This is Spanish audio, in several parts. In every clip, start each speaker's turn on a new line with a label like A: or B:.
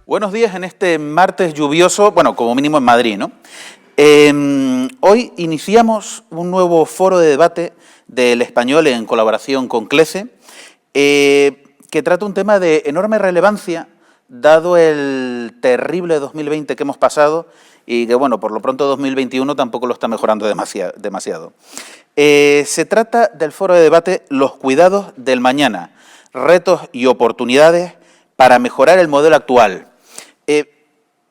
A: Buenos días en este martes lluvioso, bueno, como mínimo en Madrid, ¿no? Hoy iniciamos un nuevo foro de debate del Español en colaboración con CLECE, que trata un tema de enorme relevancia, dado el terrible 2020 que hemos pasado y que, bueno, por lo pronto 2021 tampoco lo está mejorando demasiado. Se trata del foro de debate Los cuidados del mañana, retos y oportunidades para mejorar el modelo actual.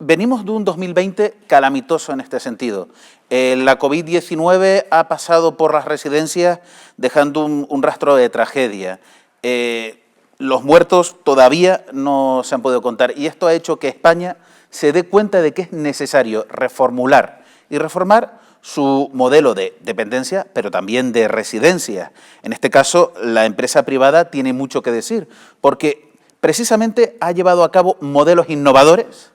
A: Venimos de un 2020 calamitoso en este sentido. La COVID-19 ha pasado por las residencias dejando un rastro de tragedia. Los muertos todavía no se han podido contar y esto ha hecho que España se dé cuenta de que es necesario reformular y reformar su modelo de dependencia, pero también de residencia. En este caso, la empresa privada tiene mucho que decir, porque precisamente ha llevado a cabo modelos innovadores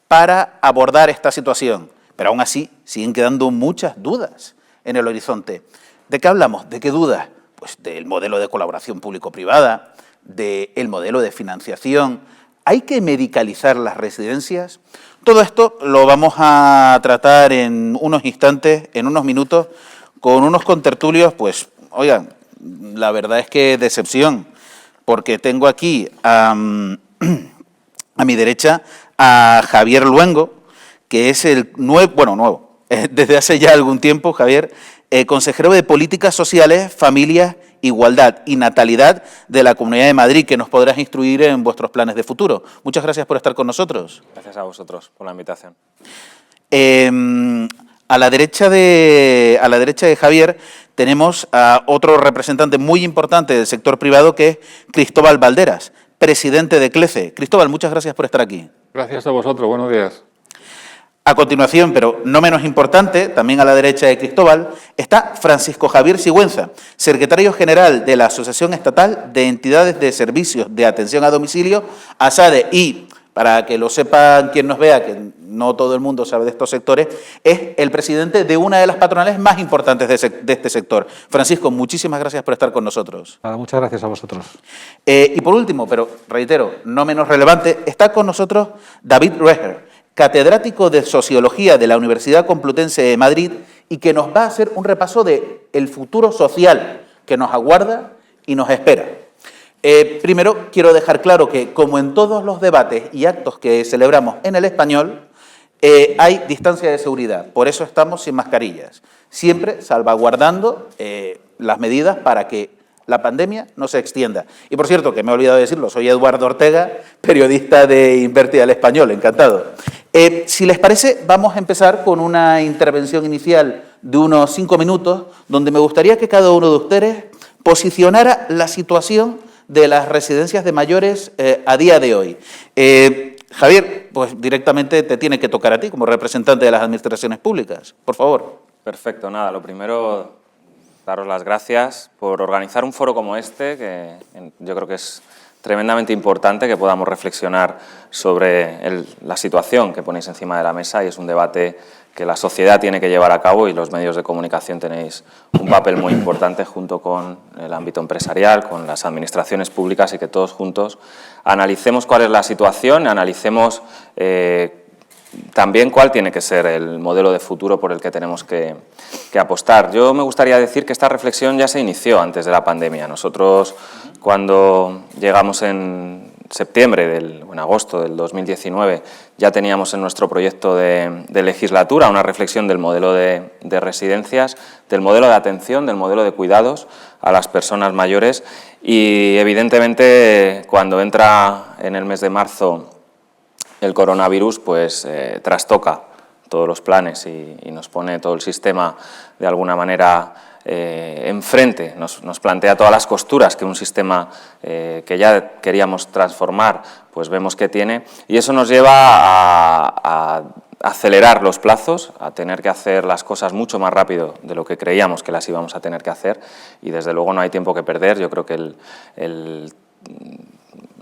A: para abordar esta situación, pero aún así siguen quedando muchas dudas en el horizonte. ¿De qué hablamos? ¿De qué dudas? Pues del modelo de colaboración público-privada, del modelo de financiación. ¿Hay que medicalizar las residencias? Todo esto lo vamos a tratar en unos instantes, en unos minutos, con unos contertulios, pues, oigan, la verdad es que decepción, porque tengo aquí a mi derecha a Javier Luengo, que es el nuevo, desde hace ya algún tiempo, Javier, consejero de Políticas Sociales, Familias, Igualdad y Natalidad de la Comunidad de Madrid, que nos podrás instruir en vuestros planes de futuro. Muchas gracias por estar con nosotros.
B: Gracias a vosotros por la invitación.
A: A la derecha de Javier tenemos a otro representante muy importante del sector privado, que es Cristóbal Valderas, presidente de CLECE. Cristóbal, muchas gracias por estar aquí.
C: Gracias a vosotros, buenos días.
A: A continuación, pero no menos importante, también a la derecha de Cristóbal, está Francisco Javier Sigüenza, secretario general de la Asociación Estatal de Entidades de Servicios de Atención a Domicilio, ASADE, y, para que lo sepan quien nos vea, que no todo el mundo sabe de estos sectores, es el presidente de una de las patronales más importantes de este sector. Francisco, muchísimas gracias por estar con nosotros.
C: Nada, muchas gracias a vosotros.
A: Y por último, pero reitero, no menos relevante, está con nosotros David Reger, catedrático de Sociología de la Universidad Complutense de Madrid y que nos va a hacer un repaso del futuro social que nos aguarda y nos espera. Primero, quiero dejar claro que, como en todos los debates y actos que celebramos en el Español, hay distancia de seguridad, por eso estamos sin mascarillas, siempre salvaguardando las medidas para que la pandemia no se extienda. Y por cierto, que me he olvidado de decirlo, soy Eduardo Ortega, periodista de Inverti al Español, encantado. Si les parece, vamos a empezar con una intervención inicial de unos 5 minutos, donde me gustaría que cada uno de ustedes posicionara la situación de las residencias de mayores a día de hoy. Javier, pues directamente te tiene que tocar a ti como representante de las administraciones públicas. Por favor.
B: Perfecto, nada, lo primero, daros las gracias por organizar un foro como este, que yo creo que es tremendamente importante que podamos reflexionar sobre la situación que ponéis encima de la mesa, y es un debate que la sociedad tiene que llevar a cabo y los medios de comunicación tenéis un papel muy importante junto con el ámbito empresarial, con las administraciones públicas, y que todos juntos analicemos cuál es la situación, analicemos también cuál tiene que ser el modelo de futuro por el que tenemos que apostar. Yo me gustaría decir que esta reflexión ya se inició antes de la pandemia. Nosotros, cuando llegamos en agosto del 2019, ya teníamos en nuestro proyecto de legislatura una reflexión del modelo de residencias, del modelo de atención, del modelo de cuidados a las personas mayores, y evidentemente cuando entra en el mes de marzo el coronavirus, pues trastoca todos los planes y nos pone todo el sistema de alguna manera enfrente, nos plantea todas las costuras que un sistema que ya queríamos transformar, pues vemos que tiene, y eso nos lleva a acelerar los plazos, a tener que hacer las cosas mucho más rápido de lo que creíamos que las íbamos a tener que hacer, y desde luego no hay tiempo que perder. Yo creo que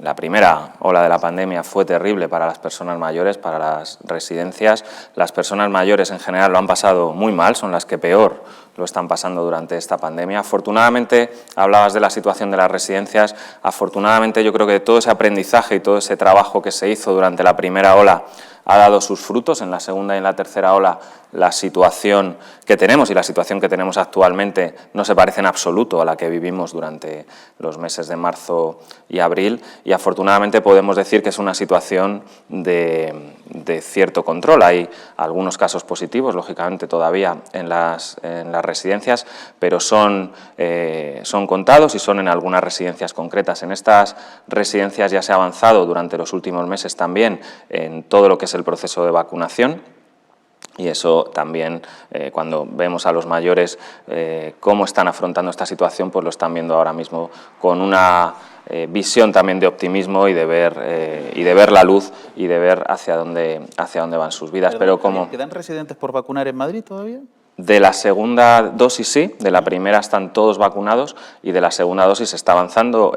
B: la primera ola de la pandemia fue terrible para las personas mayores, para las residencias. Las personas mayores en general lo han pasado muy mal, son las que peor lo están pasando durante esta pandemia. Afortunadamente, hablabas de la situación de las residencias, afortunadamente yo creo que todo ese aprendizaje y todo ese trabajo que se hizo durante la primera ola ha dado sus frutos. En la segunda y en la tercera ola la situación que tenemos y la situación que tenemos actualmente no se parece en absoluto a la que vivimos durante los meses de marzo y abril, y afortunadamente podemos decir que es una situación de cierto control. Hay algunos casos positivos, lógicamente, todavía en las residencias, pero son contados y son en algunas residencias concretas. En estas residencias ya se ha avanzado durante los últimos meses también en todo lo que es el proceso de vacunación. Y eso también, cuando vemos a los mayores cómo están afrontando esta situación, pues lo están viendo ahora mismo con una visión también de optimismo y de ver la luz y de ver hacia dónde van sus vidas. Pero como
A: ¿quedan residentes por vacunar en Madrid todavía?
B: De la segunda dosis sí, de la primera están todos vacunados y de la segunda dosis se está avanzando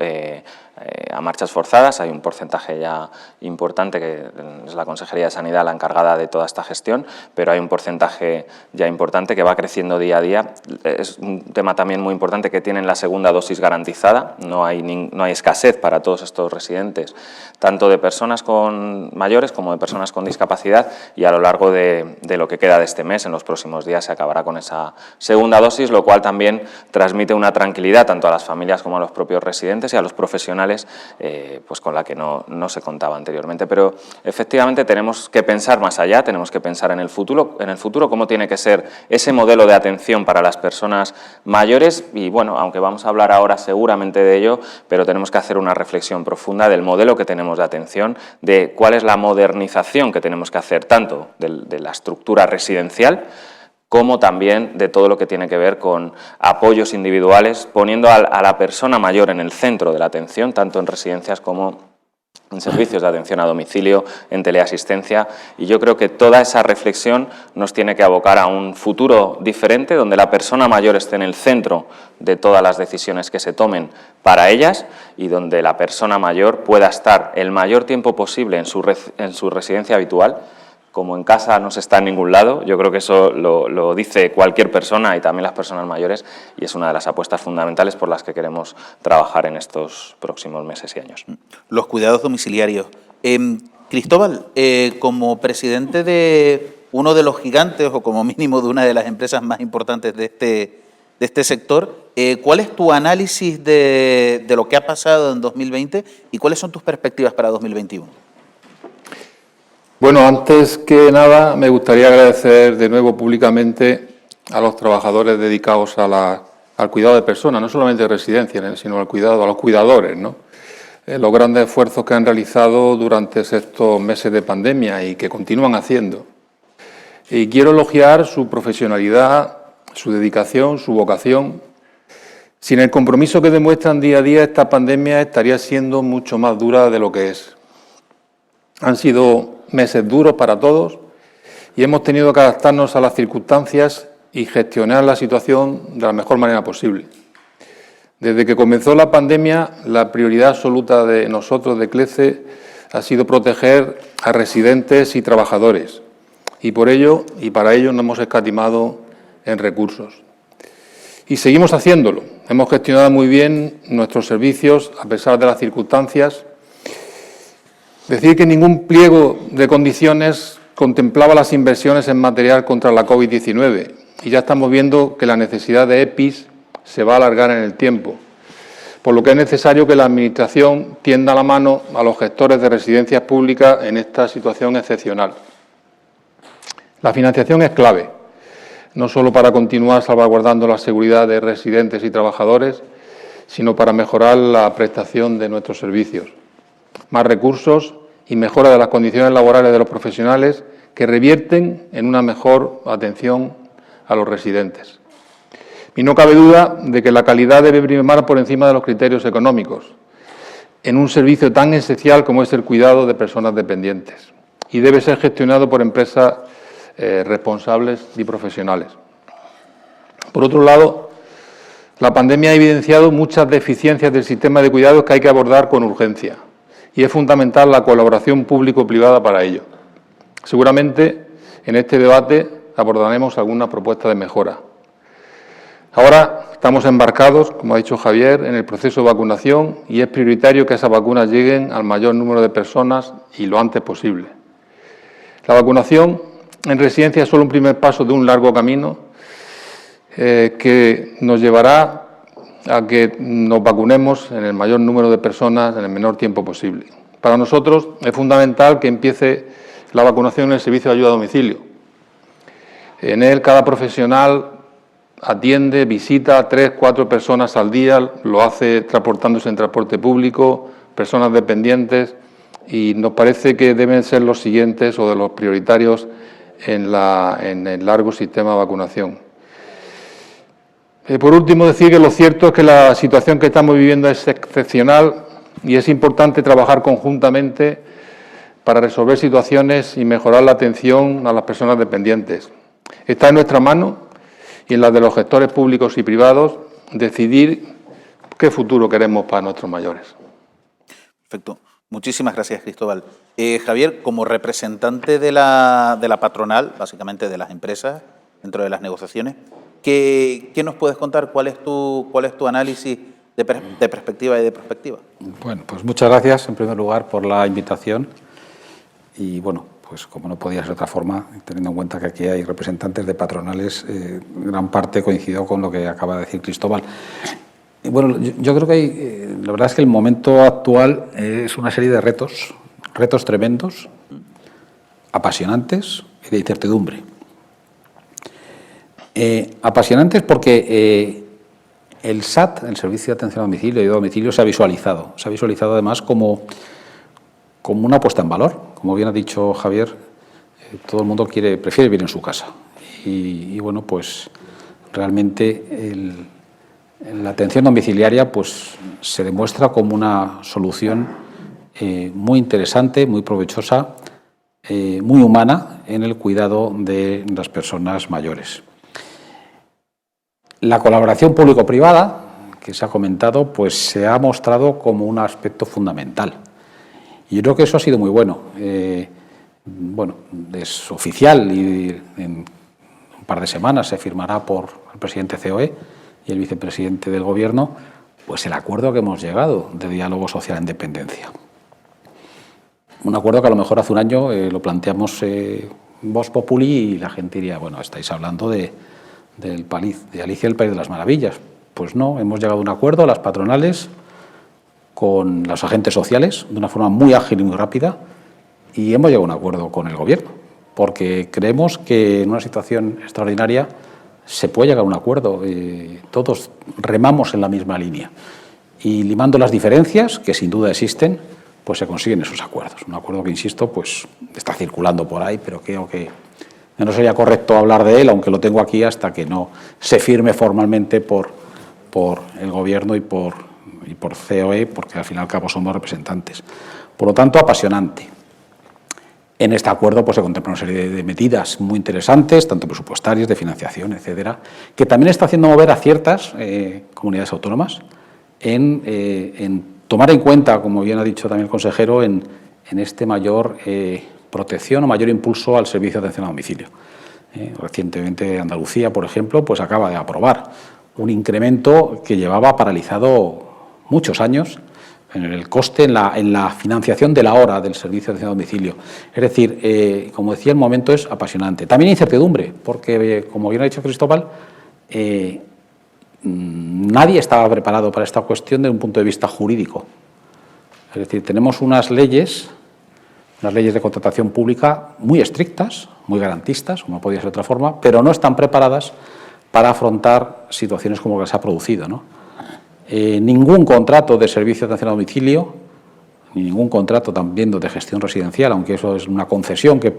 B: a marchas forzadas. Hay un porcentaje ya importante, que es la Consejería de Sanidad la encargada de toda esta gestión, pero hay un porcentaje ya importante que va creciendo día a día. Es un tema también muy importante que tienen la segunda dosis garantizada, no hay escasez para todos estos residentes, tanto de personas mayores como de personas con discapacidad, y a lo largo de lo que queda de este mes, en los próximos días, se acabará con esa segunda dosis, lo cual también transmite una tranquilidad tanto a las familias como a los propios residentes y a los profesionales, pues con la que no se contaba anteriormente. Pero efectivamente tenemos que pensar más allá, tenemos que pensar en el futuro cómo tiene que ser ese modelo de atención para las personas mayores, y bueno, aunque vamos a hablar ahora seguramente de ello, pero tenemos que hacer una reflexión profunda del modelo que tenemos de atención, de cuál es la modernización que tenemos que hacer tanto de la estructura residencial como también de todo lo que tiene que ver con apoyos individuales, poniendo a la persona mayor en el centro de la atención, tanto en residencias como en servicios de atención a domicilio, en teleasistencia, y yo creo que toda esa reflexión nos tiene que abocar a un futuro diferente, donde la persona mayor esté en el centro de todas las decisiones que se tomen para ellas, y donde la persona mayor pueda estar el mayor tiempo posible en su residencia habitual. Como en casa no se está en ningún lado, yo creo que eso lo dice cualquier persona y también las personas mayores, y es una de las apuestas fundamentales por las que queremos trabajar en estos próximos meses y años.
A: Los cuidados domiciliarios. Cristóbal, como presidente de uno de los gigantes, o como mínimo de una de las empresas más importantes de este sector, ¿cuál es tu análisis de lo que ha pasado en 2020 y cuáles son tus perspectivas para 2021?
C: Bueno, antes que nada me gustaría agradecer de nuevo públicamente a los trabajadores dedicados al cuidado de personas, no solamente de residencias, sino al cuidado, a los cuidadores, ¿no? Los grandes esfuerzos que han realizado durante estos meses de pandemia y que continúan haciendo. Y quiero elogiar su profesionalidad, su dedicación, su vocación. Sin el compromiso que demuestran día a día, esta pandemia estaría siendo mucho más dura de lo que es. Han sido meses duros para todos y hemos tenido que adaptarnos a las circunstancias y gestionar la situación de la mejor manera posible. Desde que comenzó la pandemia, la prioridad absoluta de nosotros, de CLECE, ha sido proteger a residentes y trabajadores, y por ello y para ello no hemos escatimado en recursos. Y seguimos haciéndolo. Hemos gestionado muy bien nuestros servicios a pesar de las circunstancias. Decir que ningún pliego de condiciones contemplaba las inversiones en material contra la COVID-19, y ya estamos viendo que la necesidad de EPIs se va a alargar en el tiempo, por lo que es necesario que la Administración tienda la mano a los gestores de residencias públicas en esta situación excepcional. La financiación es clave, no solo para continuar salvaguardando la seguridad de residentes y trabajadores, sino para mejorar la prestación de nuestros servicios. Más recursos y mejora de las condiciones laborales de los profesionales que revierten en una mejor atención a los residentes. Y no cabe duda de que la calidad debe primar por encima de los criterios económicos en un servicio tan esencial como es el cuidado de personas dependientes, y debe ser gestionado por empresas responsables y profesionales. Por otro lado, la pandemia ha evidenciado muchas deficiencias del sistema de cuidados que hay que abordar con urgencia, y es fundamental la colaboración público-privada para ello. Seguramente en este debate abordaremos alguna propuesta de mejora. Ahora estamos embarcados, como ha dicho Javier, en el proceso de vacunación y es prioritario que esas vacunas lleguen al mayor número de personas y lo antes posible. La vacunación en residencia es solo un primer paso de un largo camino que nos llevará a que nos vacunemos en el mayor número de personas en el menor tiempo posible. Para nosotros es fundamental que empiece la vacunación en el servicio de ayuda a domicilio. En él cada profesional atiende, visita 3 o 4 personas al día, lo hace transportándose en transporte público, personas dependientes, y nos parece que deben ser los siguientes o de los prioritarios en el largo sistema de vacunación. Por último, decir que lo cierto es que la situación que estamos viviendo es excepcional y es importante trabajar conjuntamente para resolver situaciones y mejorar la atención a las personas dependientes. Está en nuestra mano y en las de los gestores públicos y privados decidir qué futuro queremos para nuestros mayores.
A: Perfecto. Muchísimas gracias, Cristóbal. Javier, como representante de la patronal, básicamente de las empresas, dentro de las negociaciones, ¿qué nos puedes contar? ¿Cuál es tu análisis de perspectiva y de prospectiva?
D: Bueno, pues muchas gracias, en primer lugar, por la invitación. Y, bueno, pues como no podía ser de otra forma, teniendo en cuenta que aquí hay representantes de patronales, gran parte coincido con lo que acaba de decir Cristóbal. Bueno, yo creo que hay, la verdad es que el momento actual es una serie de retos tremendos, apasionantes y de incertidumbre. Apasionantes porque el SAT, el Servicio de Atención a Domicilio y de Domicilio, se ha visualizado además como una puesta en valor. Como bien ha dicho Javier, todo el mundo prefiere vivir en su casa. Y bueno, pues realmente la atención domiciliaria pues se demuestra como una solución muy interesante, muy provechosa, muy humana en el cuidado de las personas mayores. La colaboración público-privada, que se ha comentado, pues se ha mostrado como un aspecto fundamental. Y yo creo que eso ha sido muy bueno. Bueno, es oficial y en un par de semanas se firmará por el presidente COE y el vicepresidente del Gobierno, pues el acuerdo que hemos llegado de diálogo social en dependencia. Un acuerdo que a lo mejor hace un año lo planteamos Vox Populi y la gente diría, bueno, estáis hablando de Alicia el País de las Maravillas. Pues no, hemos llegado a un acuerdo, las patronales, con los agentes sociales, de una forma muy ágil y muy rápida, y hemos llegado a un acuerdo con el Gobierno, porque creemos que en una situación extraordinaria se puede llegar a un acuerdo. Todos remamos en la misma línea y limando las diferencias, que sin duda existen, pues se consiguen esos acuerdos. Un acuerdo que, insisto, pues está circulando por ahí, pero creo que no sería correcto hablar de él, aunque lo tengo aquí, hasta que no se firme formalmente por el Gobierno y por COE, porque al fin y al cabo somos representantes. Por lo tanto, apasionante. En este acuerdo pues se contempla una serie de medidas muy interesantes, tanto presupuestarias, de financiación, etcétera, que también está haciendo mover a ciertas comunidades autónomas en tomar en cuenta, como bien ha dicho también el consejero, en este mayor protección o mayor impulso al servicio de atención a domicilio. Recientemente Andalucía, por ejemplo, pues acaba de aprobar un incremento que llevaba paralizado muchos años en el coste, en la financiación de la hora del servicio de atención a domicilio. Es decir, como decía, el momento es apasionante. También incertidumbre, porque, como bien ha dicho Cristóbal, nadie estaba preparado para esta cuestión desde un punto de vista jurídico. Es decir, tenemos unas leyes de contratación pública muy estrictas, muy garantistas, como no podía ser de otra forma, pero no están preparadas para afrontar situaciones como la que se ha producido, ¿no? Ningún contrato de servicio de atención a domicilio, ni ningún contrato también de gestión residencial, aunque eso es una concesión que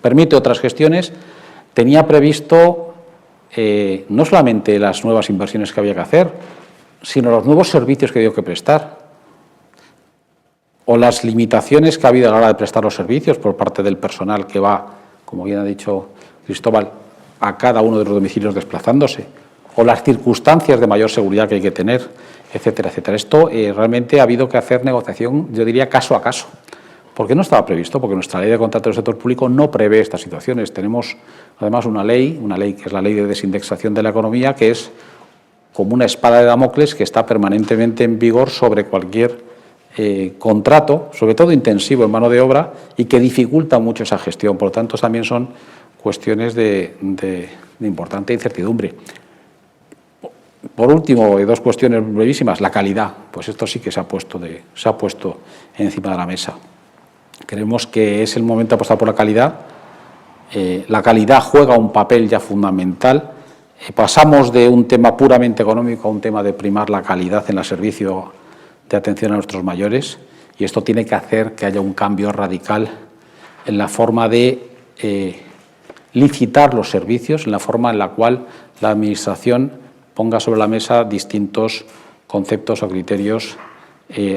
D: permite otras gestiones, tenía previsto no solamente las nuevas inversiones que había que hacer, sino los nuevos servicios que había que prestar, o las limitaciones que ha habido a la hora de prestar los servicios por parte del personal que va, como bien ha dicho Cristóbal, a cada uno de los domicilios desplazándose, o las circunstancias de mayor seguridad que hay que tener etcétera, etcétera. Esto realmente ha habido que hacer negociación, yo diría, caso a caso. ¿Por qué no estaba previsto? Porque nuestra ley de contratos del sector público no prevé estas situaciones. Tenemos, además, una ley que es la ley de desindexación de la economía, que es como una espada de Damocles que está permanentemente en vigor sobre cualquier contrato, sobre todo intensivo en mano de obra, y que dificulta mucho esa gestión. Por lo tanto, también son cuestiones de importante incertidumbre. Por último, dos cuestiones brevísimas. La calidad, pues esto sí que se ha puesto encima de la mesa. Creemos que es el momento de apostar por la calidad. La calidad juega un papel ya fundamental. Pasamos de un tema puramente económico a un tema de primar la calidad en el servicio de atención a nuestros mayores, y esto tiene que hacer que haya un cambio radical en la forma de licitar los servicios, en la forma en la cual la Administración ponga sobre la mesa distintos conceptos o criterios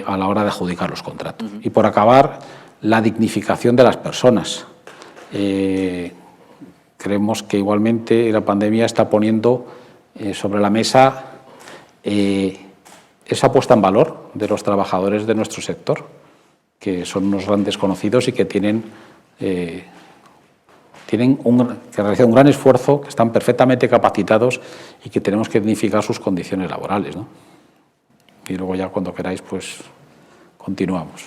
D: a la hora de adjudicar los contratos. Y por acabar, la dignificación de las personas. Creemos que igualmente la pandemia está poniendo sobre la mesa esa puesta en valor de los trabajadores de nuestro sector, que son unos grandes conocidos y que que realizan un gran esfuerzo, que están perfectamente capacitados y que tenemos que dignificar sus condiciones laborales, ¿no? Y luego ya cuando queráis, pues continuamos.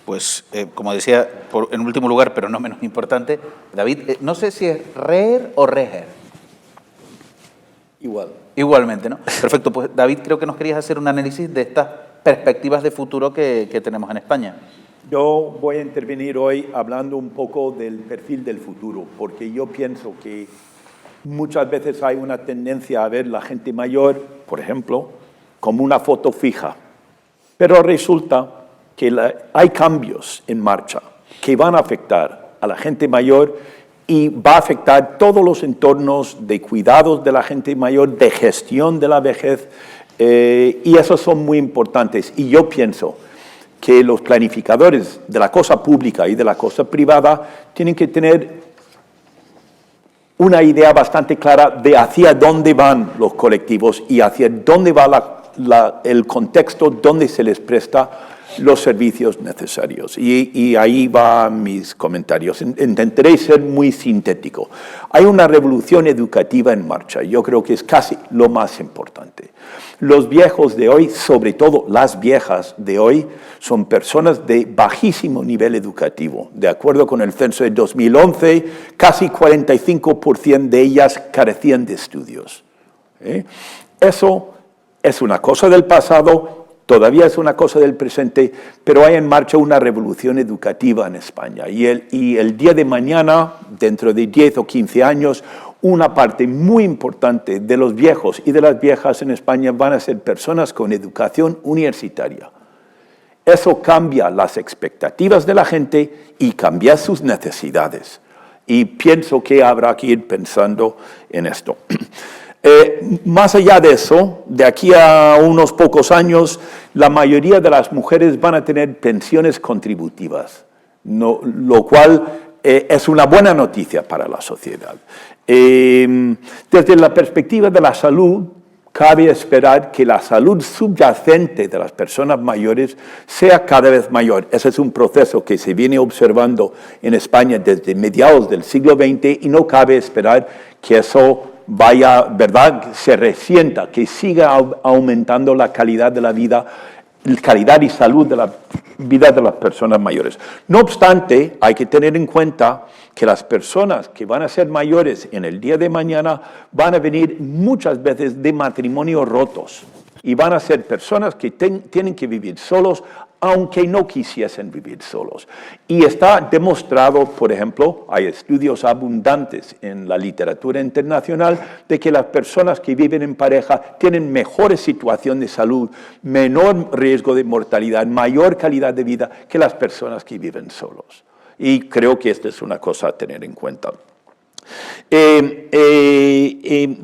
A: Pues, como decía, en último lugar, pero no menos importante, David, no sé si es Reher o Reher. Igualmente, ¿no? Perfecto, pues David, creo que nos querías hacer un análisis de estas perspectivas de futuro que tenemos en España.
E: Yo voy a intervenir hoy hablando un poco del perfil del futuro, porque yo pienso que muchas veces hay una tendencia a ver la gente mayor, por ejemplo, como una foto fija. Pero resulta que hay cambios en marcha que van a afectar a la gente mayor y va a afectar todos los entornos de cuidados de la gente mayor, de gestión de la vejez, y esos son muy importantes. Y yo pienso que los planificadores de la cosa pública y de la cosa privada tienen que tener una idea bastante clara de hacia dónde van los colectivos y hacia dónde va el contexto donde se les presta los servicios necesarios. Y ahí van mis comentarios. Intentaré ser muy sintético. Hay una revolución educativa en marcha. Yo creo que es casi lo más importante. Los viejos de hoy, sobre todo las viejas de hoy, son personas de bajísimo nivel educativo. De acuerdo con el censo de 2011, casi 45% de ellas carecían de estudios. Eso es una cosa del pasado. Todavía es una cosa del presente, pero hay en marcha una revolución educativa en España. Y el día de mañana, dentro de 10 o 15 años, una parte muy importante de los viejos y de las viejas en España van a ser personas con educación universitaria. Eso cambia las expectativas de la gente y cambia sus necesidades. Y pienso que habrá que ir pensando en esto. Más allá de eso, de aquí a unos pocos años, la mayoría de las mujeres van a tener pensiones contributivas, lo cual es una buena noticia para la sociedad. Desde la perspectiva de la salud, cabe esperar que la salud subyacente de las personas mayores sea cada vez mayor. Ese es un proceso que se viene observando en España desde mediados del siglo XX y no cabe esperar que eso vaya, ¿verdad?, se resienta, que siga aumentando la calidad de la vida, calidad y salud de la vida de las personas mayores. No obstante, hay que tener en cuenta que las personas que van a ser mayores en el día de mañana van a venir muchas veces de matrimonios rotos y van a ser personas que tienen que vivir solos, aunque no quisiesen vivir solos. Y está demostrado, por ejemplo, hay estudios abundantes en la literatura internacional de que las personas que viven en pareja tienen mejor situación de salud, menor riesgo de mortalidad, mayor calidad de vida que las personas que viven solos. Y creo que esta es una cosa a tener en cuenta.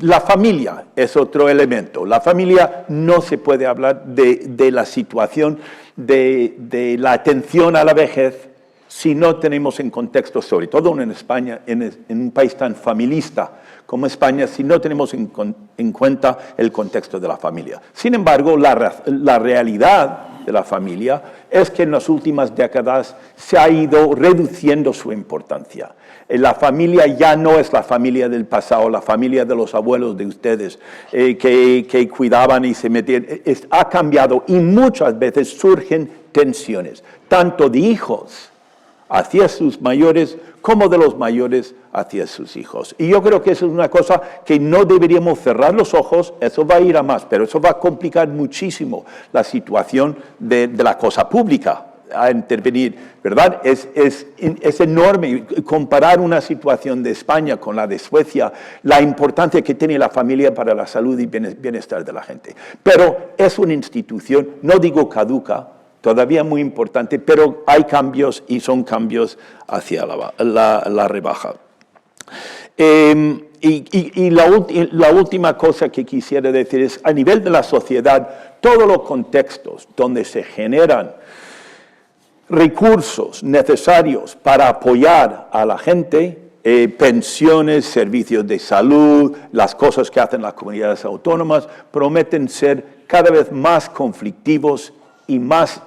E: La familia es otro elemento. La familia no se puede hablar de la situación de la atención a la vejez si no tenemos en contexto, sobre todo en España, en un país tan familista como España, si no tenemos en cuenta el contexto de la familia. Sin embargo, la realidad de la familia es que en las últimas décadas se ha ido reduciendo su importancia. La familia ya no es la familia del pasado, la familia de los abuelos de ustedes que cuidaban y se metían. Ha cambiado y muchas veces surgen tensiones, tanto de hijos hacia sus mayores como de los mayores hacia sus hijos. Y yo creo que eso es una cosa que no deberíamos cerrar los ojos, eso va a ir a más, pero eso va a complicar muchísimo la situación de la cosa pública a intervenir, ¿verdad? Es enorme comparar una situación de España con la de Suecia, la importancia que tiene la familia para la salud y bienestar de la gente. Pero es una institución, no digo caduca, todavía muy importante, pero hay cambios y son cambios hacia la rebaja. Y la última cosa que quisiera decir es, a nivel de la sociedad, todos los contextos donde se generan recursos necesarios para apoyar a la gente, pensiones, servicios de salud, las cosas que hacen las comunidades autónomas, prometen ser cada vez más conflictivos y más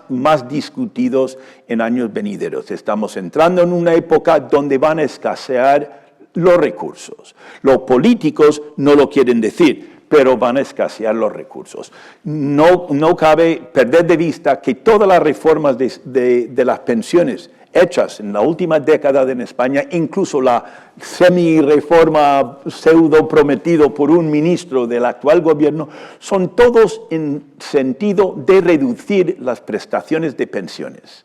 E: discutidos en años venideros. Estamos entrando en una época donde van a escasear los recursos. Los políticos no lo quieren decir, pero van a escasear los recursos. No cabe perder de vista que todas las reformas de las pensiones hechas en la última década en España, incluso la semi-reforma pseudo prometido por un ministro del actual gobierno, son todos en sentido de reducir las prestaciones de pensiones.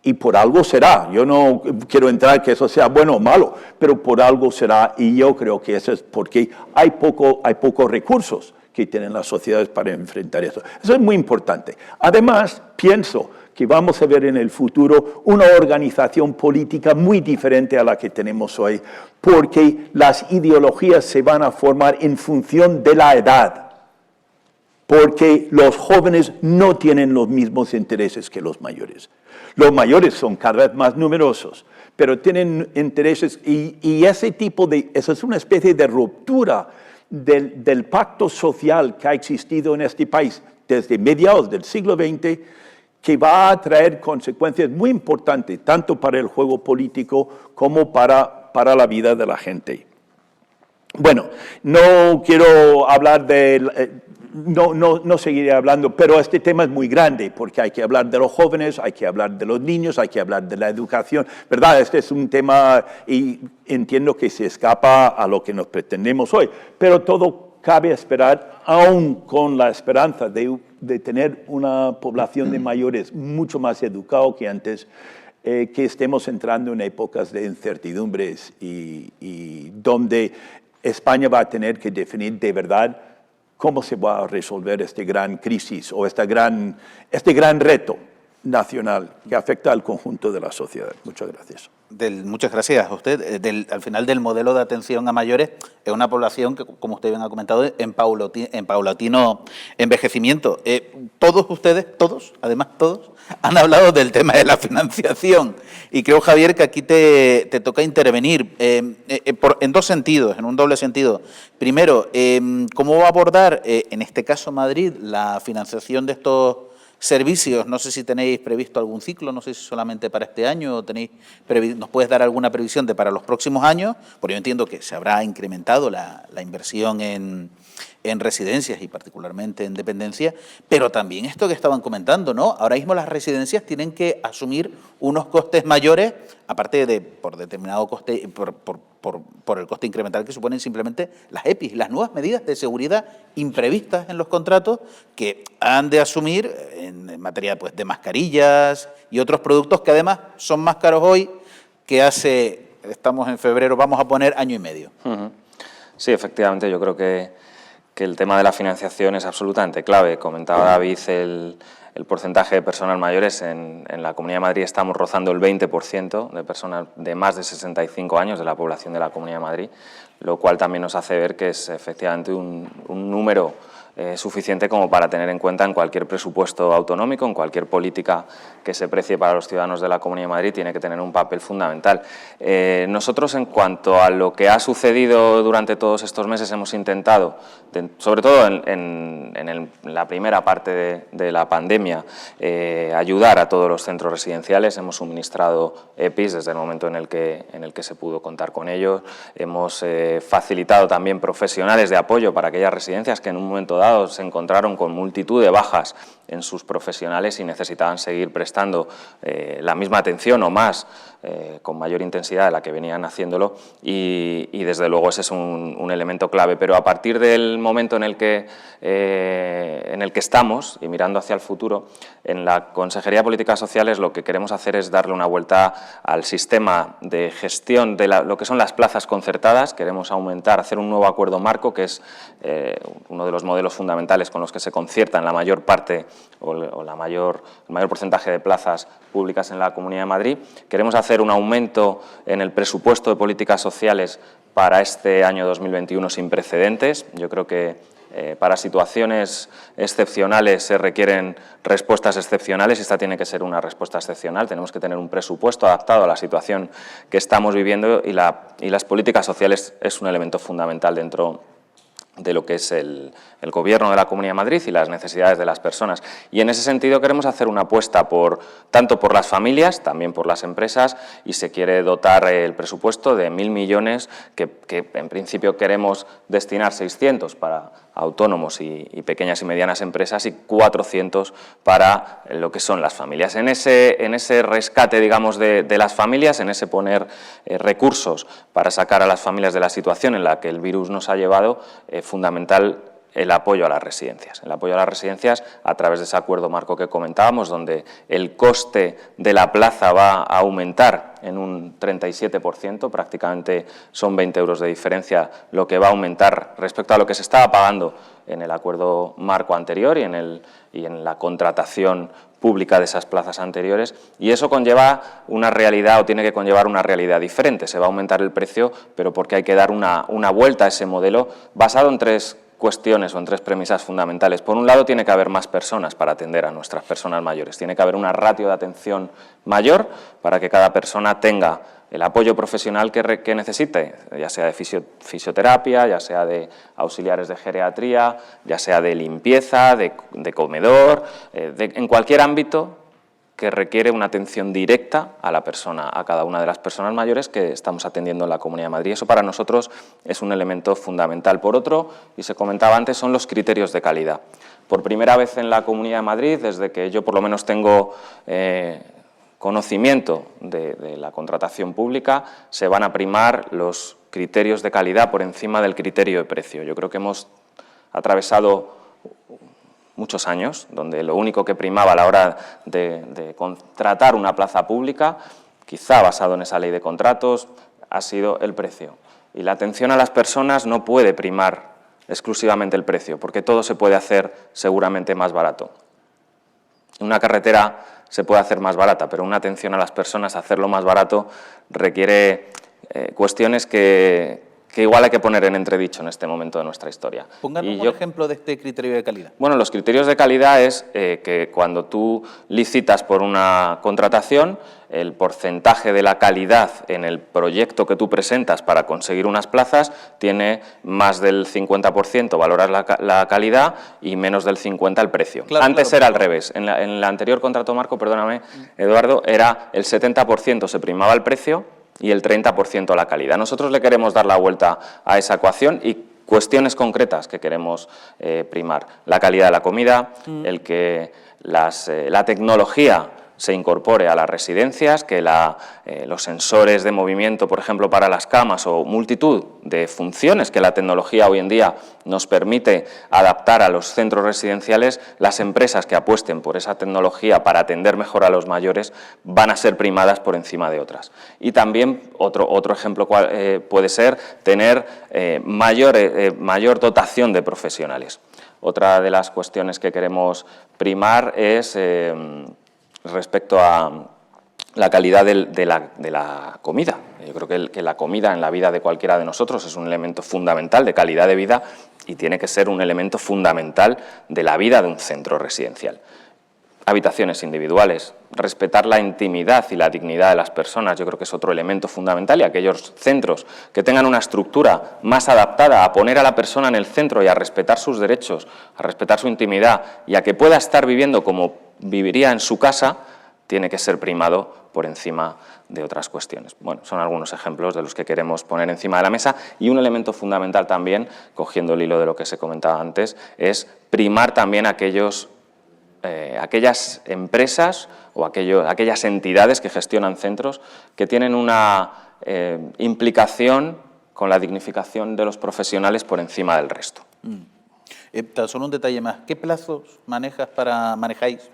E: Y por algo será, yo no quiero entrar que eso sea bueno o malo, pero por algo será, y yo creo que eso es porque hay pocos recursos que tienen las sociedades para enfrentar eso. Eso es muy importante. Además, pienso que vamos a ver en el futuro una organización política muy diferente a la que tenemos hoy, porque las ideologías se van a formar en función de la edad, porque los jóvenes no tienen los mismos intereses que los mayores. Los mayores son cada vez más numerosos, pero tienen intereses y eso es una especie de ruptura del pacto social que ha existido en este país desde mediados del siglo XX, que va a traer consecuencias muy importantes, tanto para el juego político como para la vida de la gente. Bueno, no quiero hablar no seguiré hablando, pero este tema es muy grande, porque hay que hablar de los jóvenes, hay que hablar de los niños, hay que hablar de la educación, ¿verdad? Este es un tema, y entiendo que se escapa a lo que nos pretendemos hoy, pero todo cabe esperar, aún con la esperanza de tener una población de mayores mucho más educado que antes, que estemos entrando en épocas de incertidumbres y donde España va a tener que definir de verdad cómo se va a resolver esta gran crisis o este gran reto nacional que afecta al conjunto de la sociedad. Muchas gracias.
A: Muchas gracias a usted. Al final del modelo de atención a mayores es una población que, como usted bien ha comentado, en paulatino envejecimiento. Todos ustedes, además todos, han hablado del tema de la financiación y creo, Javier, que aquí te toca intervenir en dos sentidos, en un doble sentido. Primero, ¿cómo va a abordar, en este caso Madrid, la financiación de estos servicios? No sé si tenéis previsto algún ciclo, no sé si solamente para este año o nos puedes dar alguna previsión de para los próximos años, porque yo entiendo que se habrá incrementado la inversión en residencias y particularmente en dependencia, pero también esto que estaban comentando, ¿no? Ahora mismo las residencias tienen que asumir unos costes mayores, aparte de por determinado coste, por el coste incremental que suponen simplemente las EPIs, las nuevas medidas de seguridad imprevistas en los contratos que han de asumir en materia pues, de mascarillas y otros productos que además son más caros hoy que estamos en febrero, vamos a poner año y medio.
B: Sí, efectivamente, yo creo que el tema de la financiación es absolutamente clave. Comentaba David el porcentaje de personas mayores. En la Comunidad de Madrid estamos rozando el 20% de personas de más de 65 años de la población de la Comunidad de Madrid, lo cual también nos hace ver que es efectivamente un número suficiente como para tener en cuenta en cualquier presupuesto autonómico, en cualquier política que se precie para los ciudadanos de la Comunidad de Madrid, tiene que tener un papel fundamental. Nosotros, en cuanto a lo que ha sucedido durante todos estos meses, hemos intentado, sobre todo en la primera parte de la pandemia, ayudar a todos los centros residenciales. Hemos suministrado EPIs desde el momento en el que se pudo contar con ellos. Hemos facilitado también profesionales de apoyo para aquellas residencias que en un momento dado se encontraron con multitud de bajas en sus profesionales y necesitaban seguir prestando la misma atención o más, con mayor intensidad de la que venían haciéndolo, y desde luego ese es un elemento clave. Pero a partir del momento en el que estamos, y mirando hacia el futuro, en la Consejería de Políticas Sociales lo que queremos hacer es darle una vuelta al sistema de gestión de lo que son las plazas concertadas. Queremos aumentar, hacer un nuevo acuerdo marco, que es uno de los modelos fundamentales con los que se conciertan la mayor parte o el mayor porcentaje de plazas públicas en la Comunidad de Madrid. Queremos hacer un aumento en el presupuesto de políticas sociales para este año 2021 sin precedentes. Yo creo que para situaciones excepcionales se requieren respuestas excepcionales y esta tiene que ser una respuesta excepcional. Tenemos que tener un presupuesto adaptado a la situación que estamos viviendo y las políticas sociales es un elemento fundamental dentro de lo que es el Gobierno de la Comunidad de Madrid y las necesidades de las personas. Y en ese sentido queremos hacer una apuesta tanto por las familias, también por las empresas, y se quiere dotar el presupuesto de 1.000 millones, que en principio queremos destinar 600 para autónomos y pequeñas y medianas empresas y 400 para lo que son las familias. En ese rescate, digamos, de las familias, en ese poner recursos para sacar a las familias de la situación en la que el virus nos ha llevado, fundamental el apoyo a las residencias. El apoyo a las residencias a través de ese acuerdo marco que comentábamos, donde el coste de la plaza va a aumentar en un 37%, prácticamente son 20 euros de diferencia lo que va a aumentar respecto a lo que se estaba pagando en el acuerdo marco anterior y en la contratación pública de esas plazas anteriores, y eso conlleva una realidad, o tiene que conllevar una realidad diferente. Se va a aumentar el precio, pero porque hay que dar una vuelta a ese modelo basado en tres cuestiones o en tres premisas fundamentales. Por un lado, tiene que haber más personas para atender a nuestras personas mayores. Tiene que haber una ratio de atención mayor para que cada persona tenga el apoyo profesional que necesite, ya sea de fisioterapia, ya sea de auxiliares de geriatría, ya sea de limpieza, de comedor, en cualquier ámbito que requiere una atención directa a la persona, a cada una de las personas mayores que estamos atendiendo en la Comunidad de Madrid. Eso para nosotros es un elemento fundamental. Por otro, y se comentaba antes, son los criterios de calidad. Por primera vez en la Comunidad de Madrid, desde que yo por lo menos tengo conocimiento de la contratación pública, se van a primar los criterios de calidad por encima del criterio de precio. Yo creo que hemos atravesado muchos años, donde lo único que primaba a la hora de contratar una plaza pública, quizá basado en esa ley de contratos, ha sido el precio. Y la atención a las personas no puede primar exclusivamente el precio, porque todo se puede hacer seguramente más barato. Una carretera se puede hacer más barata, pero una atención a las personas, hacerlo más barato, requiere cuestiones que igual hay que poner en entredicho en este momento de nuestra historia.
A: Pónganos un ejemplo de este criterio de calidad.
B: Bueno, los criterios de calidad es que cuando tú licitas por una contratación, el porcentaje de la calidad en el proyecto que tú presentas para conseguir unas plazas tiene más del 50% valorar la calidad y menos del 50% el precio.
A: Claro,
B: Antes era al revés. En el anterior contrato marco, perdóname, Eduardo, era el 70% se primaba el precio y el 30% la calidad. Nosotros le queremos dar la vuelta a esa ecuación y cuestiones concretas que queremos primar. La calidad de la comida, el que la tecnología se incorpore a las residencias, que los sensores de movimiento, por ejemplo, para las camas o multitud de funciones que la tecnología hoy en día nos permite adaptar a los centros residenciales, las empresas que apuesten por esa tecnología para atender mejor a los mayores van a ser primadas por encima de otras. Y también otro ejemplo puede ser tener mayor dotación de profesionales. Otra de las cuestiones que queremos primar es respecto a la calidad de la comida. Yo creo que la comida en la vida de cualquiera de nosotros es un elemento fundamental de calidad de vida y tiene que ser un elemento fundamental de la vida de un centro residencial. Habitaciones individuales, respetar la intimidad y la dignidad de las personas, yo creo que es otro elemento fundamental, y aquellos centros que tengan una estructura más adaptada a poner a la persona en el centro y a respetar sus derechos, a respetar su intimidad y a que pueda estar viviendo como viviría en su casa, tiene que ser primado por encima de otras cuestiones. Bueno, son algunos ejemplos de los que queremos poner encima de la mesa, y un elemento fundamental también, cogiendo el hilo de lo que se comentaba antes, es primar también aquellas empresas o aquellas entidades que gestionan centros que tienen una implicación con la dignificación de los profesionales por encima del resto.
A: Tan solo un detalle más. ¿Qué plazos manejáis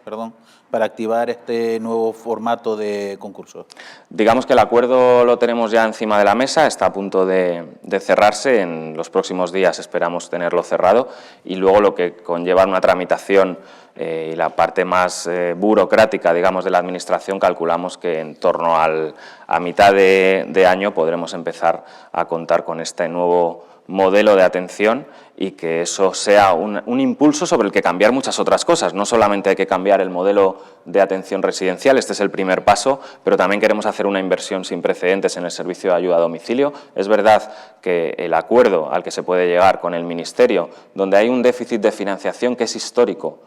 A: para activar este nuevo formato de concurso?
B: Digamos que el acuerdo lo tenemos ya encima de la mesa, está a punto de cerrarse. En los próximos días esperamos tenerlo cerrado, y luego lo que conlleva una tramitación y la parte más burocrática, digamos, de la Administración, calculamos que en torno a mitad de año podremos empezar a contar con este nuevo modelo de atención, y que eso sea un impulso sobre el que cambiar muchas otras cosas. No solamente hay que cambiar el modelo de atención residencial, este es el primer paso, pero también queremos hacer una inversión sin precedentes en el servicio de ayuda a domicilio. Es verdad que el acuerdo al que se puede llegar con el Ministerio, donde hay un déficit de financiación que es histórico,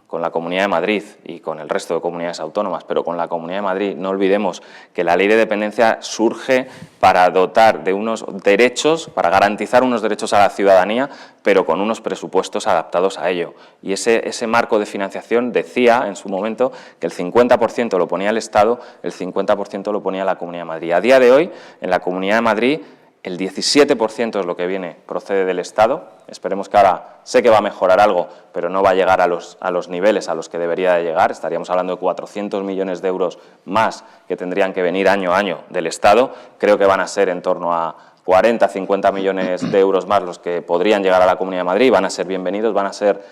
B: con la Comunidad de Madrid y con el resto de comunidades autónomas, pero con la Comunidad de Madrid no olvidemos que la Ley de Dependencia surge para dotar de unos derechos, para garantizar unos derechos a la ciudadanía, pero con unos presupuestos adaptados a ello. Y ese marco de financiación decía en su momento que el 50% lo ponía el Estado, el 50% lo ponía la Comunidad de Madrid. A día de hoy, en la Comunidad de Madrid, el 17% es lo que procede del Estado. Esperemos que ahora, sé que va a mejorar algo, pero no va a llegar a los niveles a los que debería de llegar. Estaríamos hablando de 400 millones de euros más que tendrían que venir año a año del Estado. Creo que van a ser en torno a 40, 50 millones de euros más los que podrían llegar a la Comunidad de Madrid. Van a ser bienvenidos, van a ser